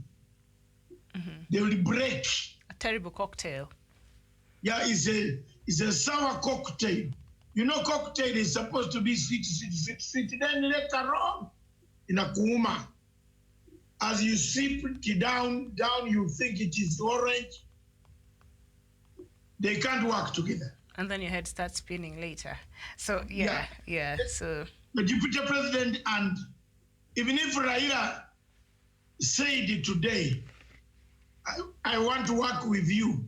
They will break. A terrible cocktail. Yeah, it's a sour cocktail. You know, cocktail is supposed to be sweet. Then later on, in a kuuma, as you sip it down, you think it is orange. They can't work together. And then your head starts spinning later. So, yeah. So the deputy president, and even if Raila said today, I want to work with you,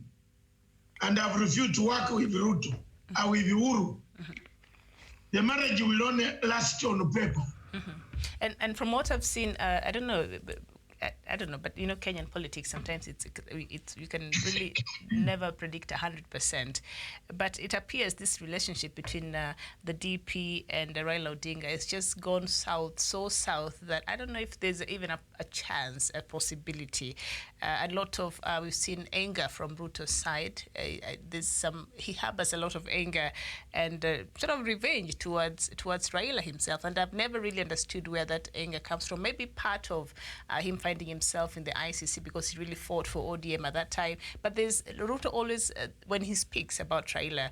and I've refused to work with Ruto, or with Uhuru, the marriage will only last on paper. And from what I've seen, I don't know, but Kenyan politics sometimes it's you can really never predict 100%. But it appears this relationship between the DP and Raila Odinga has just gone so south that I don't know if there's even a chance, a possibility. A lot of we've seen anger from Ruto's side. He harbors a lot of anger and sort of revenge towards Raila himself. And I've never really understood where that anger comes from. Maybe part of him finding himself in the ICC because he really fought for ODM at that time. But there's Ruto always, when he speaks about Raila,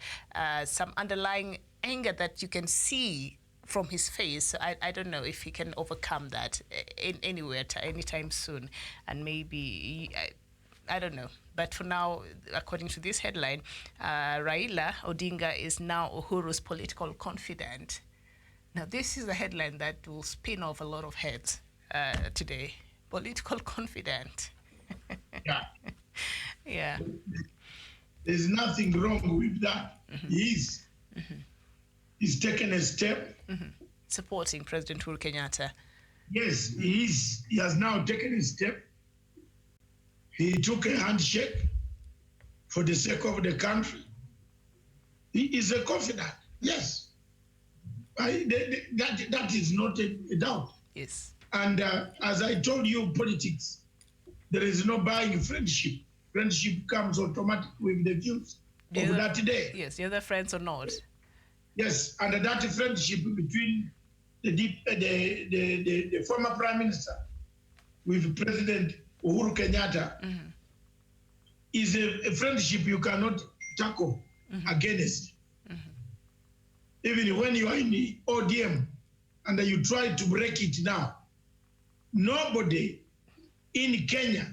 some underlying anger that you can see from his face. I don't know if he can overcome that anytime soon. And maybe, I don't know. But for now, according to this headline, Raila Odinga is now Uhuru's political confidant. Now, this is a headline that will spin off a lot of heads today. Political confidant. Yeah. Yeah. There's nothing wrong with that. He's taken a step. Supporting President Uhuru Kenyatta. Yes, he has now taken a step. He took a handshake for the sake of the country. He is a confidant. Yes. That is not a doubt. Yes. And as I told you, politics, there is no buying friendship. Friendship comes automatic with the views of that day. Yes, you're the friends or not. Yes, and that friendship between the former Prime Minister with President Uhuru Kenyatta is a friendship you cannot tackle against. Even when you are in the ODM and you try to break it now, nobody in Kenya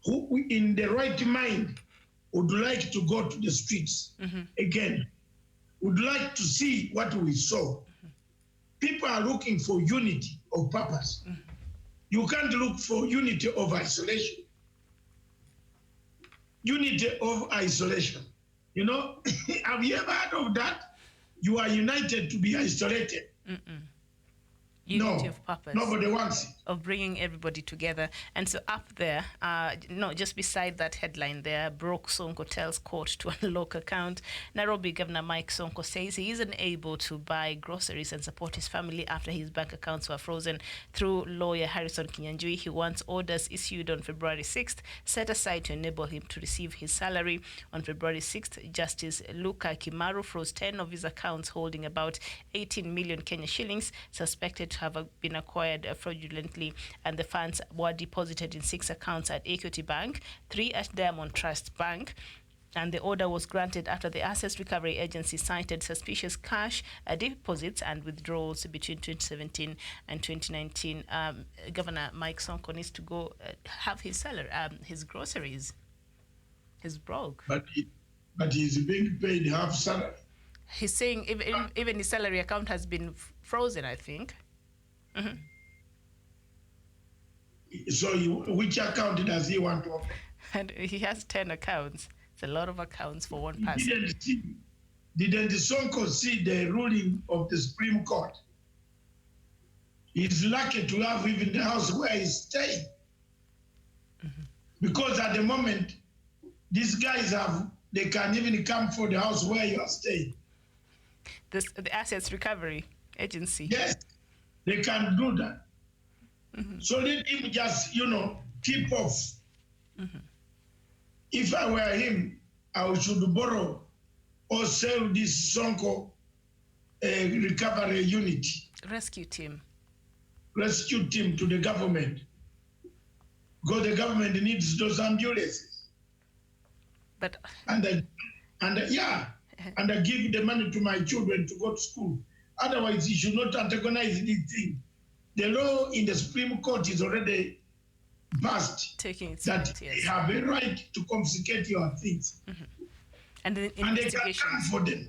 who in the right mind would like to go to the streets again, would like to see what we saw. People are looking for unity of purpose. You can't look for unity of isolation. Unity of isolation. You know, have you ever heard of that? You are united to be isolated. Unity of purpose. Nobody wants it. Of bringing everybody together. And so up there, just beside that headline there, Broke Sonko tells court to unlock account. Nairobi Governor Mike Sonko says he isn't able to buy groceries and support his family after his bank accounts were frozen. Through lawyer Harrison Kinyanjui, he wants orders issued on February 6th set aside to enable him to receive his salary. On February 6th, Justice Luka Kimaru froze 10 of his accounts holding about 18 million Kenya shillings, suspected to have been acquired fraudulently, and the funds were deposited in 6 accounts at Equity Bank, 3 at Diamond Trust Bank. And the order was granted after the Assets Recovery Agency cited suspicious cash deposits and withdrawals between 2017 and 2019. Governor Mike Sonko needs to go have his salary, his groceries. He's broke. But he's being paid half salary. He's saying even his salary account has been frozen, I think. So which account does he want to open? And he has 10 accounts. It's a lot of accounts for one person. Didn't Sonko see the ruling of the Supreme Court? He's lucky to have even the house where he's staying. Because at the moment, these guys they can even come for the house where you are staying. The Assets Recovery Agency. Yes, they can do that. So let him just, keep off. If I were him, I should borrow or sell this Sonko recovery unit. Rescue team To the government. Because the government needs those ambulances. But and I give the money to my children to go to school. Otherwise, you should not antagonize this thing. The law in the Supreme Court is already passed that they have a right to confiscate your things. And the and they can come for them.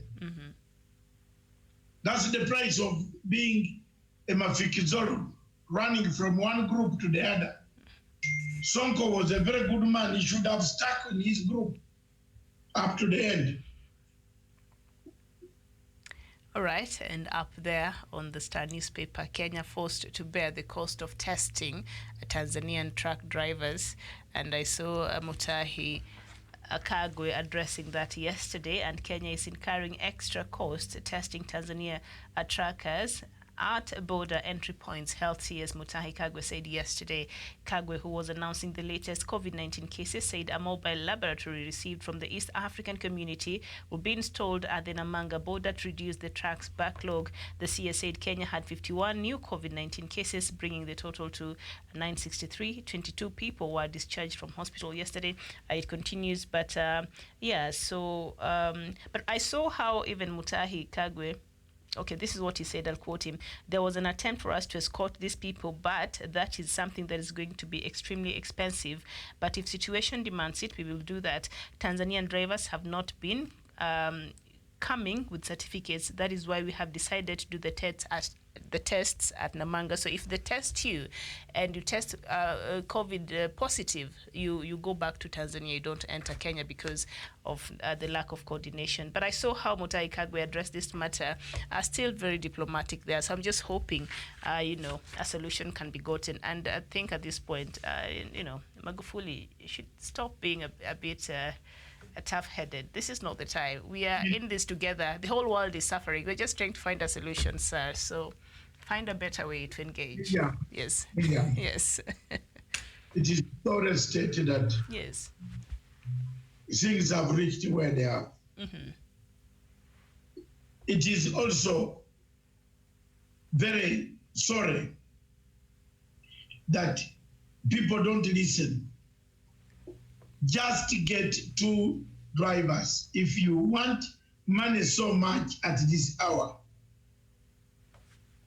That's the price of being a Mafikizoro, running from one group to the other. Sonko was a very good man. He should have stuck in his group up to the end. All right, and up there on the Star newspaper, Kenya forced to bear the cost of testing Tanzanian truck drivers. And I saw Mutahi Kagwe addressing that yesterday, and Kenya is incurring extra costs testing Tanzania truckers at border entry points, Health CS Mutahi Kagwe said yesterday. Kagwe, who was announcing the latest COVID-19 cases, said a mobile laboratory received from the East African community will be installed at the Namanga border to reduce the truck's backlog. The CS said Kenya had 51 new COVID-19 cases, bringing the total to 963. 22 people were discharged from hospital yesterday. It continues, but but I saw how even Mutahi Kagwe, okay, this is what he said, I'll quote him. There was an attempt for us to escort these people, but that is something that is going to be extremely expensive. But if situation demands it, we will do that. Tanzanian drivers have not been coming with certificates. That is why we have decided to do the tests at Namanga. So if they test you and you test COVID positive, you go back to Tanzania. You don't enter Kenya because of the lack of coordination. But I saw how Mutahi Kagwe addressed this matter. Still very diplomatic there. So I'm just hoping, a solution can be gotten. And I think at this point, Magufuli should stop being a bit tough-headed. This is not the time. We are in this together. The whole world is suffering. We're just trying to find a solution, sir. So find a better way to engage. Yeah. Yes. Yeah. Yes. It is so stated that yes, things have reached where they are. Mm-hmm. It is also very sorry that people don't listen. Just get 2 drivers. If you want money so much at this hour,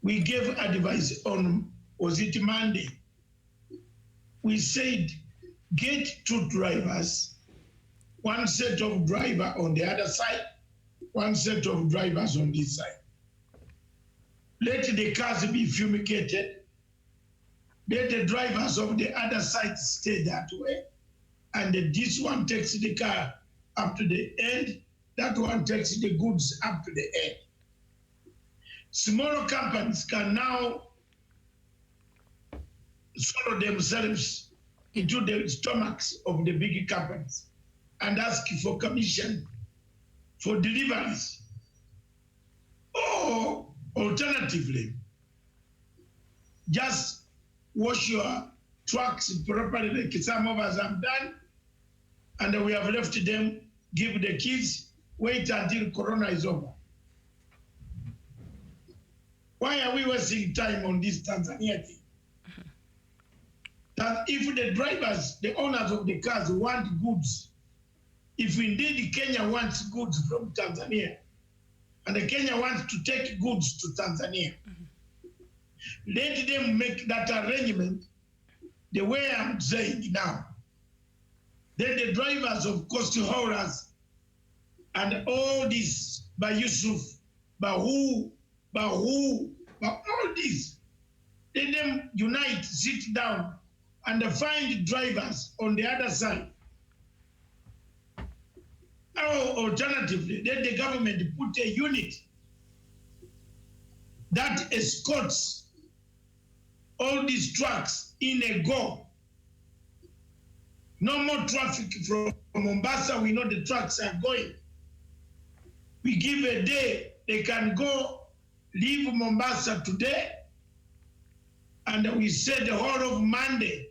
we gave advice on, was it Monday? We said, get 2 drivers, 1 set of driver on the other side, 1 set of drivers on this side. Let the cars be fumigated. Let the drivers of the other side stay that way. And this one takes the car up to the end, that one takes the goods up to the end. Smaller companies can now swallow themselves into the stomachs of the big companies and ask for commission for deliveries. Or alternatively, just wash your trucks properly like some of us have done, and we have left them, give the kids, wait until Corona is over. Why are we wasting time on this Tanzania thing? That if the drivers, the owners of the cars want goods, if indeed Kenya wants goods from Tanzania, and the Kenya wants to take goods to Tanzania, let them make that arrangement the way I'm saying now. Then the drivers of cost haulers and all this, by Yusuf, by all this, let them unite, sit down, and find drivers on the other side. Or alternatively, let the government put a unit that escorts all these trucks in a go. No more traffic from Mombasa. We know the trucks are going. We give a day, they can go, leave Mombasa today, and we say the whole of Monday,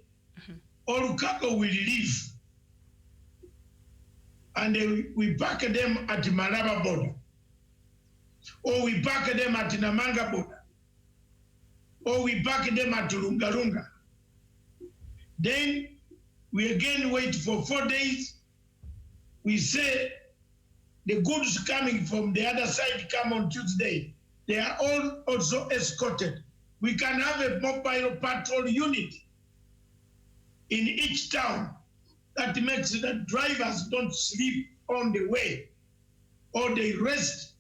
all cargo will leave. And we park them at Malaba border, or we park them at Namanga border, or we park them at Lungalunga. Then we again wait for 4 days. We say the goods coming from the other side come on Tuesday. They are all also escorted. We can have a mobile patrol unit in each town that makes the drivers don't sleep on the way, or they rest,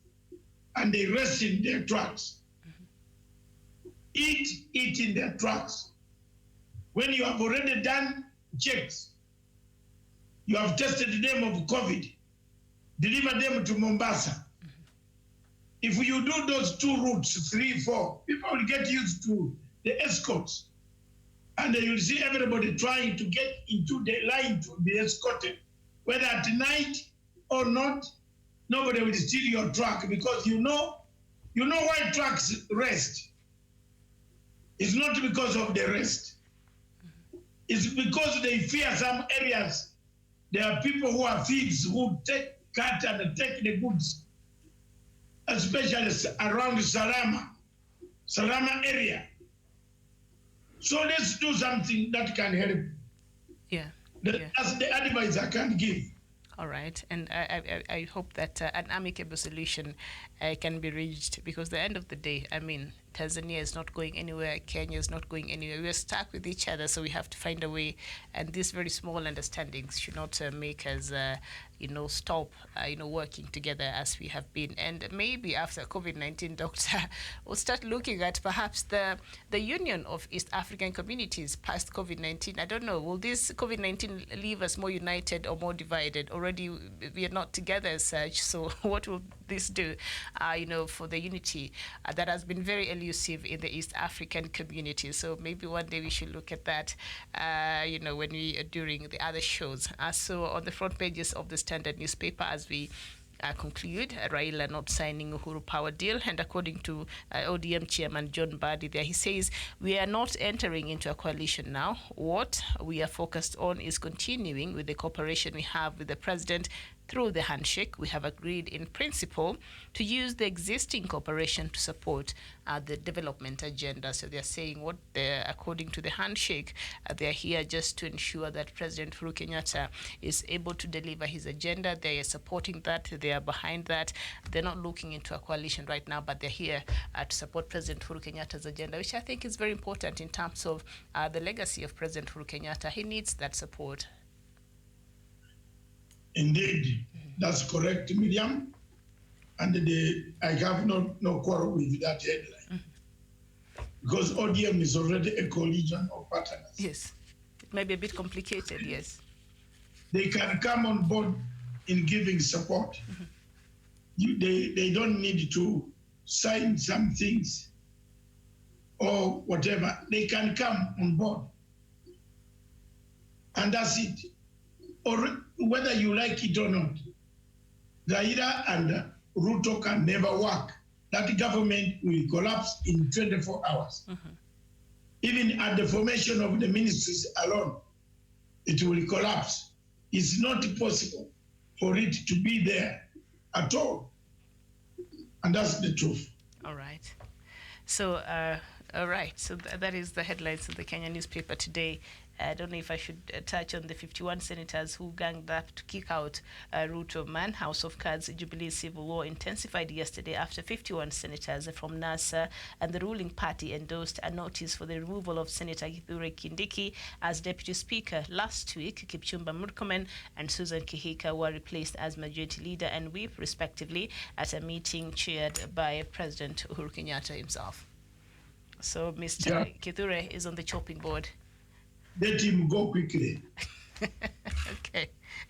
and they rest in their trucks. Eat in their trucks. When you have already done checks, you have tested them of COVID, deliver them to Mombasa. If you do those 2 routes, 3, 4, people will get used to the escorts. And then you'll see everybody trying to get into the line to be escorted. Whether at night or not, nobody will steal your truck, because you know why trucks rest. It's not because of the rest. It's because they fear some areas. There are people who are thieves who cut and take the goods, especially around Salama area. So let's do something that can help. Yeah. That's the advice I can give. All right, and I hope that an amicable solution can be reached, because at the end of the day, I mean, Tanzania is not going anywhere, Kenya is not going anywhere. We are stuck with each other, so we have to find a way. And these very small understandings should not make us, stop, working together as we have been. And maybe after COVID-19, Doctor, we'll start looking at perhaps the union of East African communities past COVID-19. I don't know, will this COVID-19 leave us more united or more divided? Already we are not together as such, so what will this do, for the unity that has been very elusive in the East African community? So maybe one day we should look at that, when we are during the other shows. So on the front pages of the Standard newspaper, as we conclude, Raila not signing Uhuru power deal, and according to ODM chairman John Mbadi there, he says, we are not entering into a coalition now. What we are focused on is continuing with the cooperation we have with the president through the handshake. We have agreed in principle to use the existing cooperation to support the development agenda. So they're saying according to the handshake, they're here just to ensure that President Uhuru Kenyatta is able to deliver his agenda. They are supporting that. They are behind that. They're not looking into a coalition right now, but they're here to support President Uhuru Kenyatta's agenda, which I think is very important in terms of the legacy of President Uhuru Kenyatta. He needs that support. Indeed, that's correct, Miriam. And I have no quarrel with that headline. Because ODM is already a coalition of partners. Yes, it may be a bit complicated, yes. They can come on board in giving support. They don't need to sign some things or whatever. They can come on board. And that's it. Or whether you like it or not, Raila and Ruto can never work. That government will collapse in 24 hours. Even at the formation of the ministries alone, it will collapse. It's not possible for it to be there at all. And that's the truth. All right. So, that is the headlines of the Kenya newspaper today. I don't know if I should touch on the 51 senators who ganged up to kick out Ruto man. House of Cards Jubilee civil war intensified yesterday after 51 senators from NASA and the ruling party endorsed a notice for the removal of Senator Kithure Kindiki as Deputy Speaker. Last week, Kipchumba Murkomen and Susan Kihika were replaced as Majority Leader and Whip, respectively, at a meeting chaired by President Uhuru Kenyatta himself. So Mr. Kithure is on the chopping board. Let him go quickly.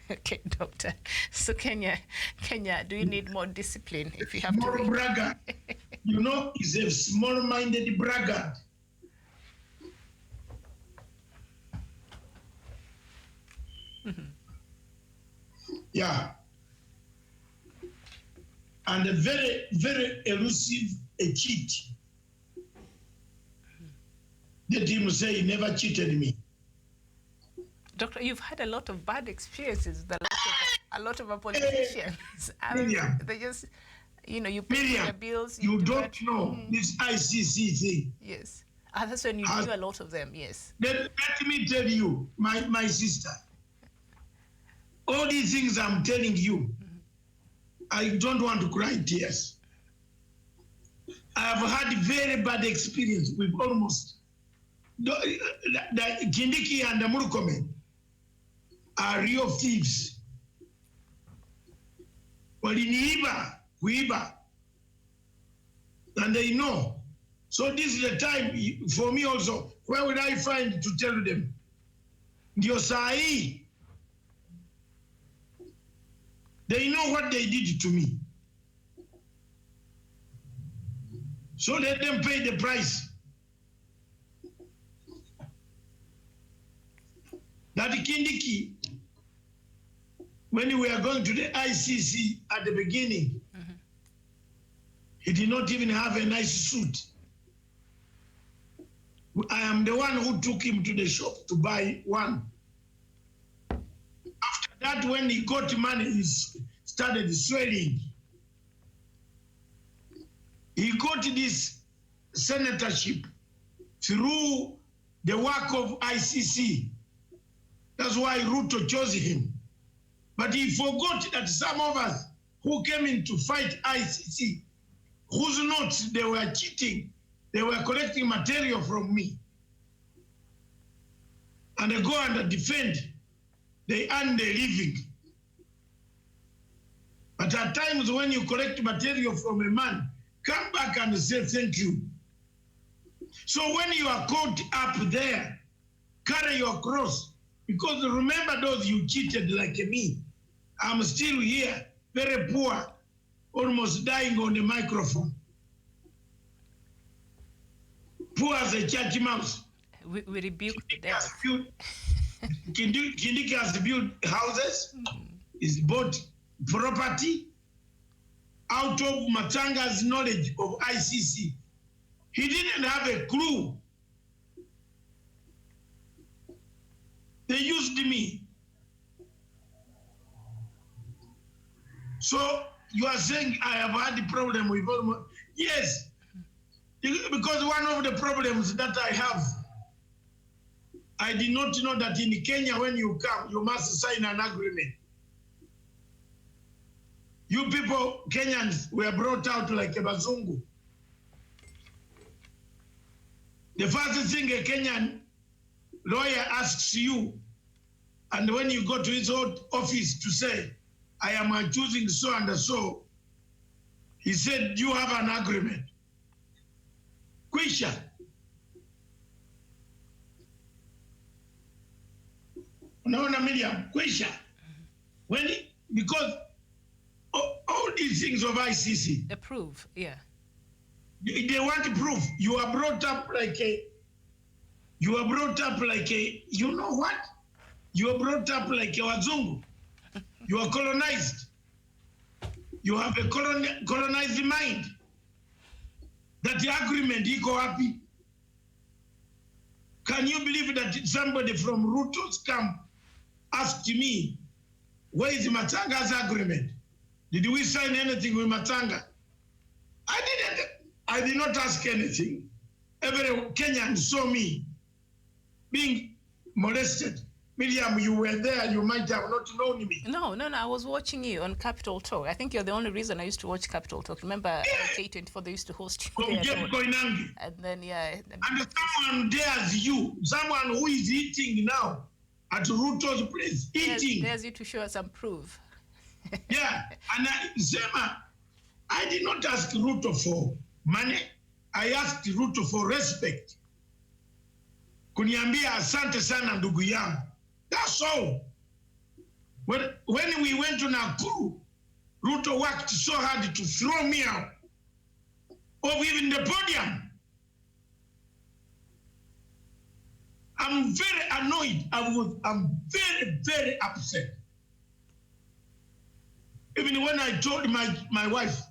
Okay, Doctor. So Kenya, do you need more discipline if you have more to? Braggart. He's a small-minded braggart. Yeah. And a very, very elusive cheat. Let him say he never cheated me. Doctor, you've had a lot of bad experiences with a lot of our politicians. They just, you pay their bills. You don't know this ICC thing. Yes. That's when you do a lot of them, yes. Let me tell you, my sister, all these things I'm telling you, I don't want to cry tears. I have had very bad experience with almost the Kindiki and the Murkomen are real thieves. Kuiba. And they know. So this is the time for me also. Where would I find to tell them? Ndio saa hii. They know what they did to me. So let them pay the price. That Kindiki, when we were going to the ICC at the beginning, he did not even have a nice suit. I am the one who took him to the shop to buy one. After that, when he got money, he started swelling. He got this senatorship through the work of ICC. That's why Ruto chose him. But he forgot that some of us who came in to fight ICC, whose notes they were cheating, they were collecting material from me. And they go and defend, they earn their living. But at times when you collect material from a man, come back and say thank you. So when you are caught up there, carry your cross. Because remember those you cheated like me. I'm still here, very poor, almost dying on the microphone. Poor as a church mouse. We rebuke the devil. Kindiki has built houses, he's bought property out of Matanga's knowledge of ICC. He didn't have a clue. They used me. So you are saying I have had a problem with almost, yes, because one of the problems that I have, I did not know that in Kenya when you come, you must sign an agreement. You people, Kenyans, were brought out like a bazungu. The first thing a Kenyan lawyer asks you, and when you go to his own office to say, I am choosing so and so, he said, you have an agreement. Kwisha. Unaona Miriam, kwisha. When, because all these things of ICC. The proof, yeah. They want proof. You are brought up like a, you are brought up like a, you know what? You are brought up like a wazungu. You are colonized. You have a colonized mind. That the agreement, he go happy. Can you believe that somebody from Ruto's camp asked me, where is Matanga's agreement? Did we sign anything with Matanga? I didn't. I did not ask anything. Every Kenyan saw me being molested. Miriam, you were there, you might have not known me. No, I was watching you on Capital Talk. I think you're the only reason I used to watch Capital Talk. Remember, K24, they used to host you there. And then, yeah. And someone dares you, someone who is eating now at Ruto's place, eating. Dares you to show us some proof. Yeah, and I did not ask Ruto for money. I asked Ruto for respect. Kuniambia asante sana ndugu yangu. That's all. When we went to Nakuru, Ruto worked so hard to throw me out of even the podium. I'm very annoyed. I'm very, very upset. Even when I told my wife,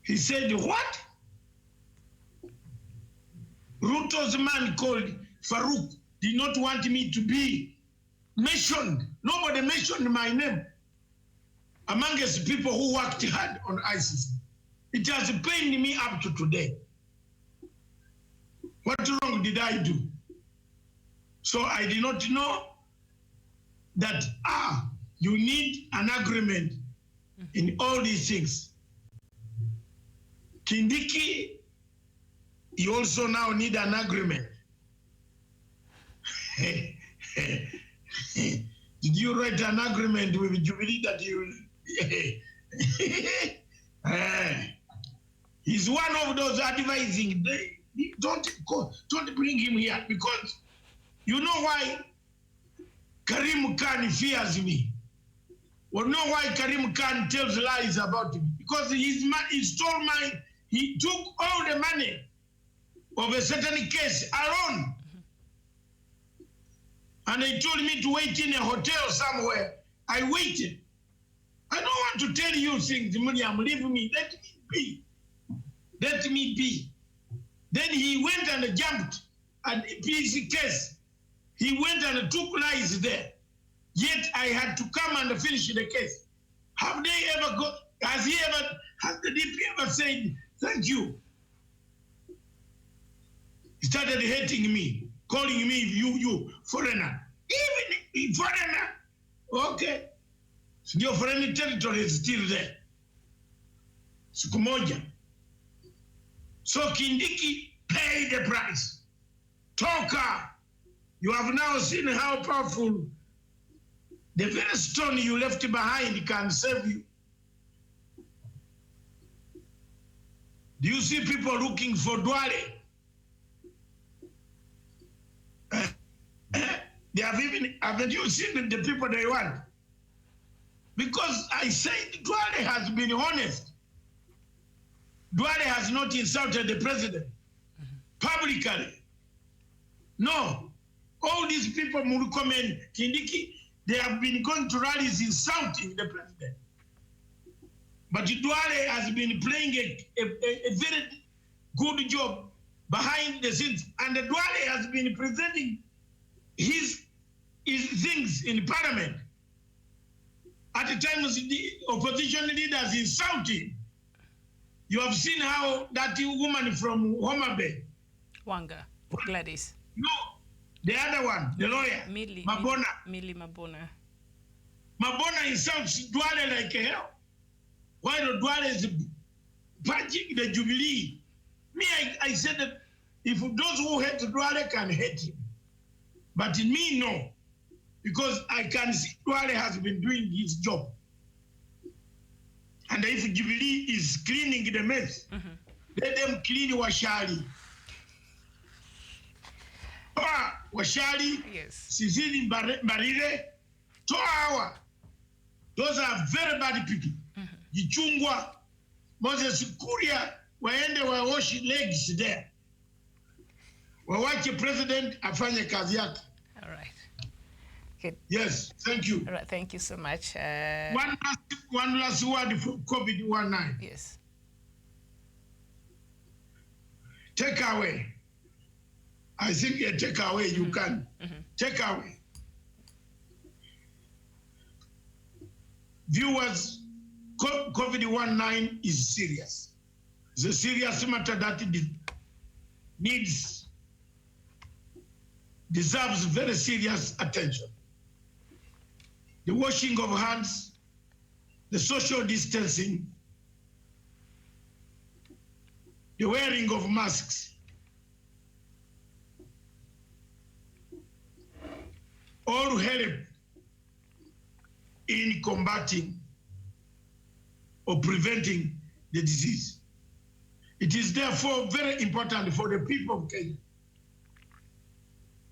he said, what? Ruto's man called Farouk did not want me to be mentioned. Nobody mentioned my name amongst people who worked hard on ICC. It has pained me up to today. What wrong did I do? So I did not know that, you need an agreement in all these things. Kindiki, you also now need an agreement. Did you write an agreement with Jubilee that you... He's one of those advising. Don't bring him here, because you know why Karim Khan fears me. Well, know why Karim Khan tells lies about me? because he stole he took all the money of a certain case alone. And they told me to wait in a hotel somewhere. I waited. I don't want to tell you things, Miriam, leave me, let me be. Let me be. Then he went and jumped at PC case. He went and took lies there. Yet I had to come and finish the case. Have they ever has the DP ever said, thank you? He started hating me, calling me you foreigner. Even foreigner, okay. Your foreign territory is still there. Siku moja. So Kindiki paid the price. Toka, you have now seen how powerful the very stone you left behind can save you. Do you see people looking for Duale? They have haven't you seen the people they want? Because I said Duale has been honest. Duale has not insulted the president publicly. No. All these people, Murkomen, Kindiki, they have been going to rallies insulting the president. But Duale has been playing a very good job behind the scenes. And Duale has been presenting his things in parliament. At the times the opposition leaders insulting. You have seen how that woman from Homa Bay. Wanga, Gladys. No, the other one, the lawyer, Mabona. Millie Mabona. Mabona insults Duale like hell. Why the Duale is punching the Jubilee? Me, I said that if those who hate Duale can hate him. But in me, no. Because I can see Duale has been doing his job. And if Jubilee is cleaning the mess, let them clean Washali. Washali, yes. Sisili Barire, Toawa. Those are very bad people. Gichungwa, Moses Kuria, waende wawash legs there. Wawache president afanye kazi yake. All right. Okay. Yes, thank you. All right, thank you so much. One last word for COVID-19. Yes. Take away. I think a take away you can. Take away. Viewers, COVID-19 is serious. It's a serious matter that deserves very serious attention. The washing of hands, the social distancing, the wearing of masks, all help in combating or preventing the disease. It is therefore very important for the people of Kenya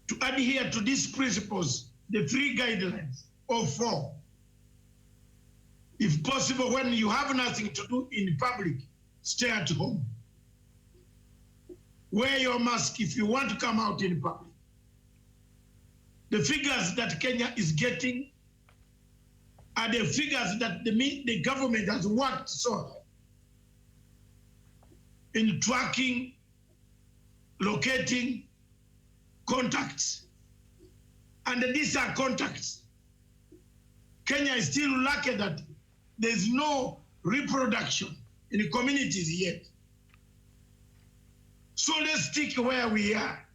to adhere to these principles, the 3 guidelines, or 4. If possible, when you have nothing to do in public, stay at home. Wear your mask if you want to come out in public. The figures that Kenya is getting are the figures that the government has worked so hard in tracking, locating contacts. And these are contacts. Kenya is still lucky that there's no reproduction in the communities yet. So let's stick where we are.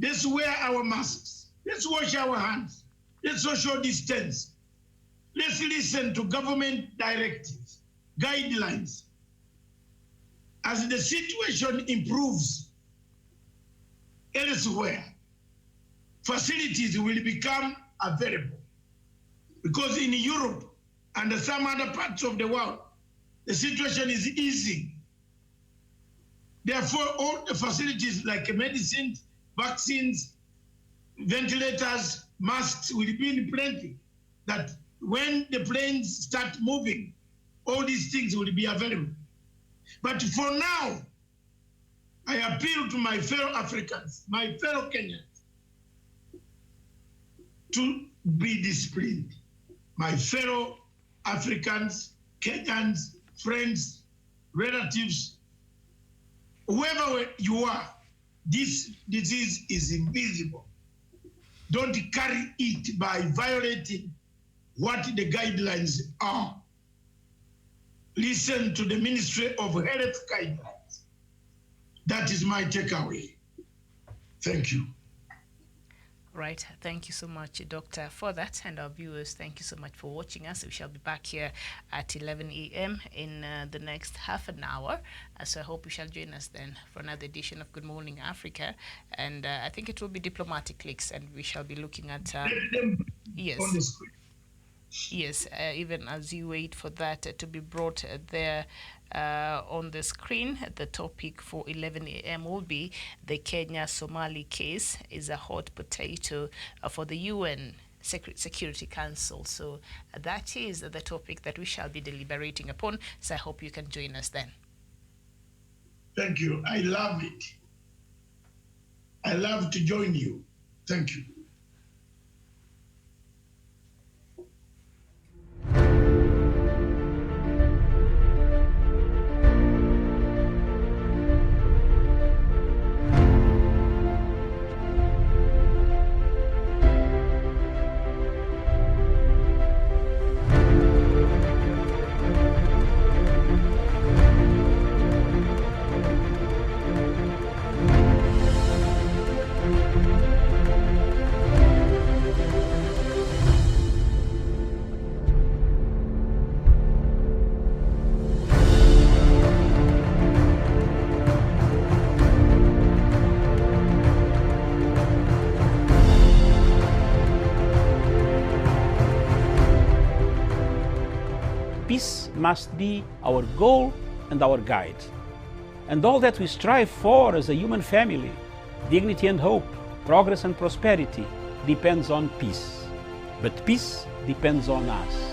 Let's wear our masks. Let's wash our hands. Let's social distance. Let's listen to government directives, guidelines. As the situation improves elsewhere, facilities will become available. Because in Europe and some other parts of the world, the situation is easing. Therefore, all the facilities like medicines, vaccines, ventilators, masks will be in plenty, that when the planes start moving, all these things will be available. But for now, I appeal to my fellow Africans, my fellow Kenyans, to be disciplined. My fellow Africans, Kenyans, friends, relatives, whoever you are, this disease is invisible. Don't carry it by violating what the guidelines are. Listen to the Ministry of Health guidelines. That is my takeaway. Thank you. Right. Thank you so much, Doctor, for that. And our viewers, thank you so much for watching us. We shall be back here at 11 a.m. in the next half an hour. So I hope you shall join us then for another edition of Good Morning Africa. And I think it will be diplomatic leaks, and we shall be looking at... yes. On the screen. Yes, even as you wait for that to be brought there on the screen, the topic for 11 a.m. will be the Kenya-Somali case is a hot potato for the UN Security Council. So that is the topic that we shall be deliberating upon. So I hope you can join us then. Thank you. I love it. I love to join you. Thank you. Peace must be our goal and our guide. And all that we strive for as a human family, dignity and hope, progress and prosperity, depends on peace. But peace depends on us.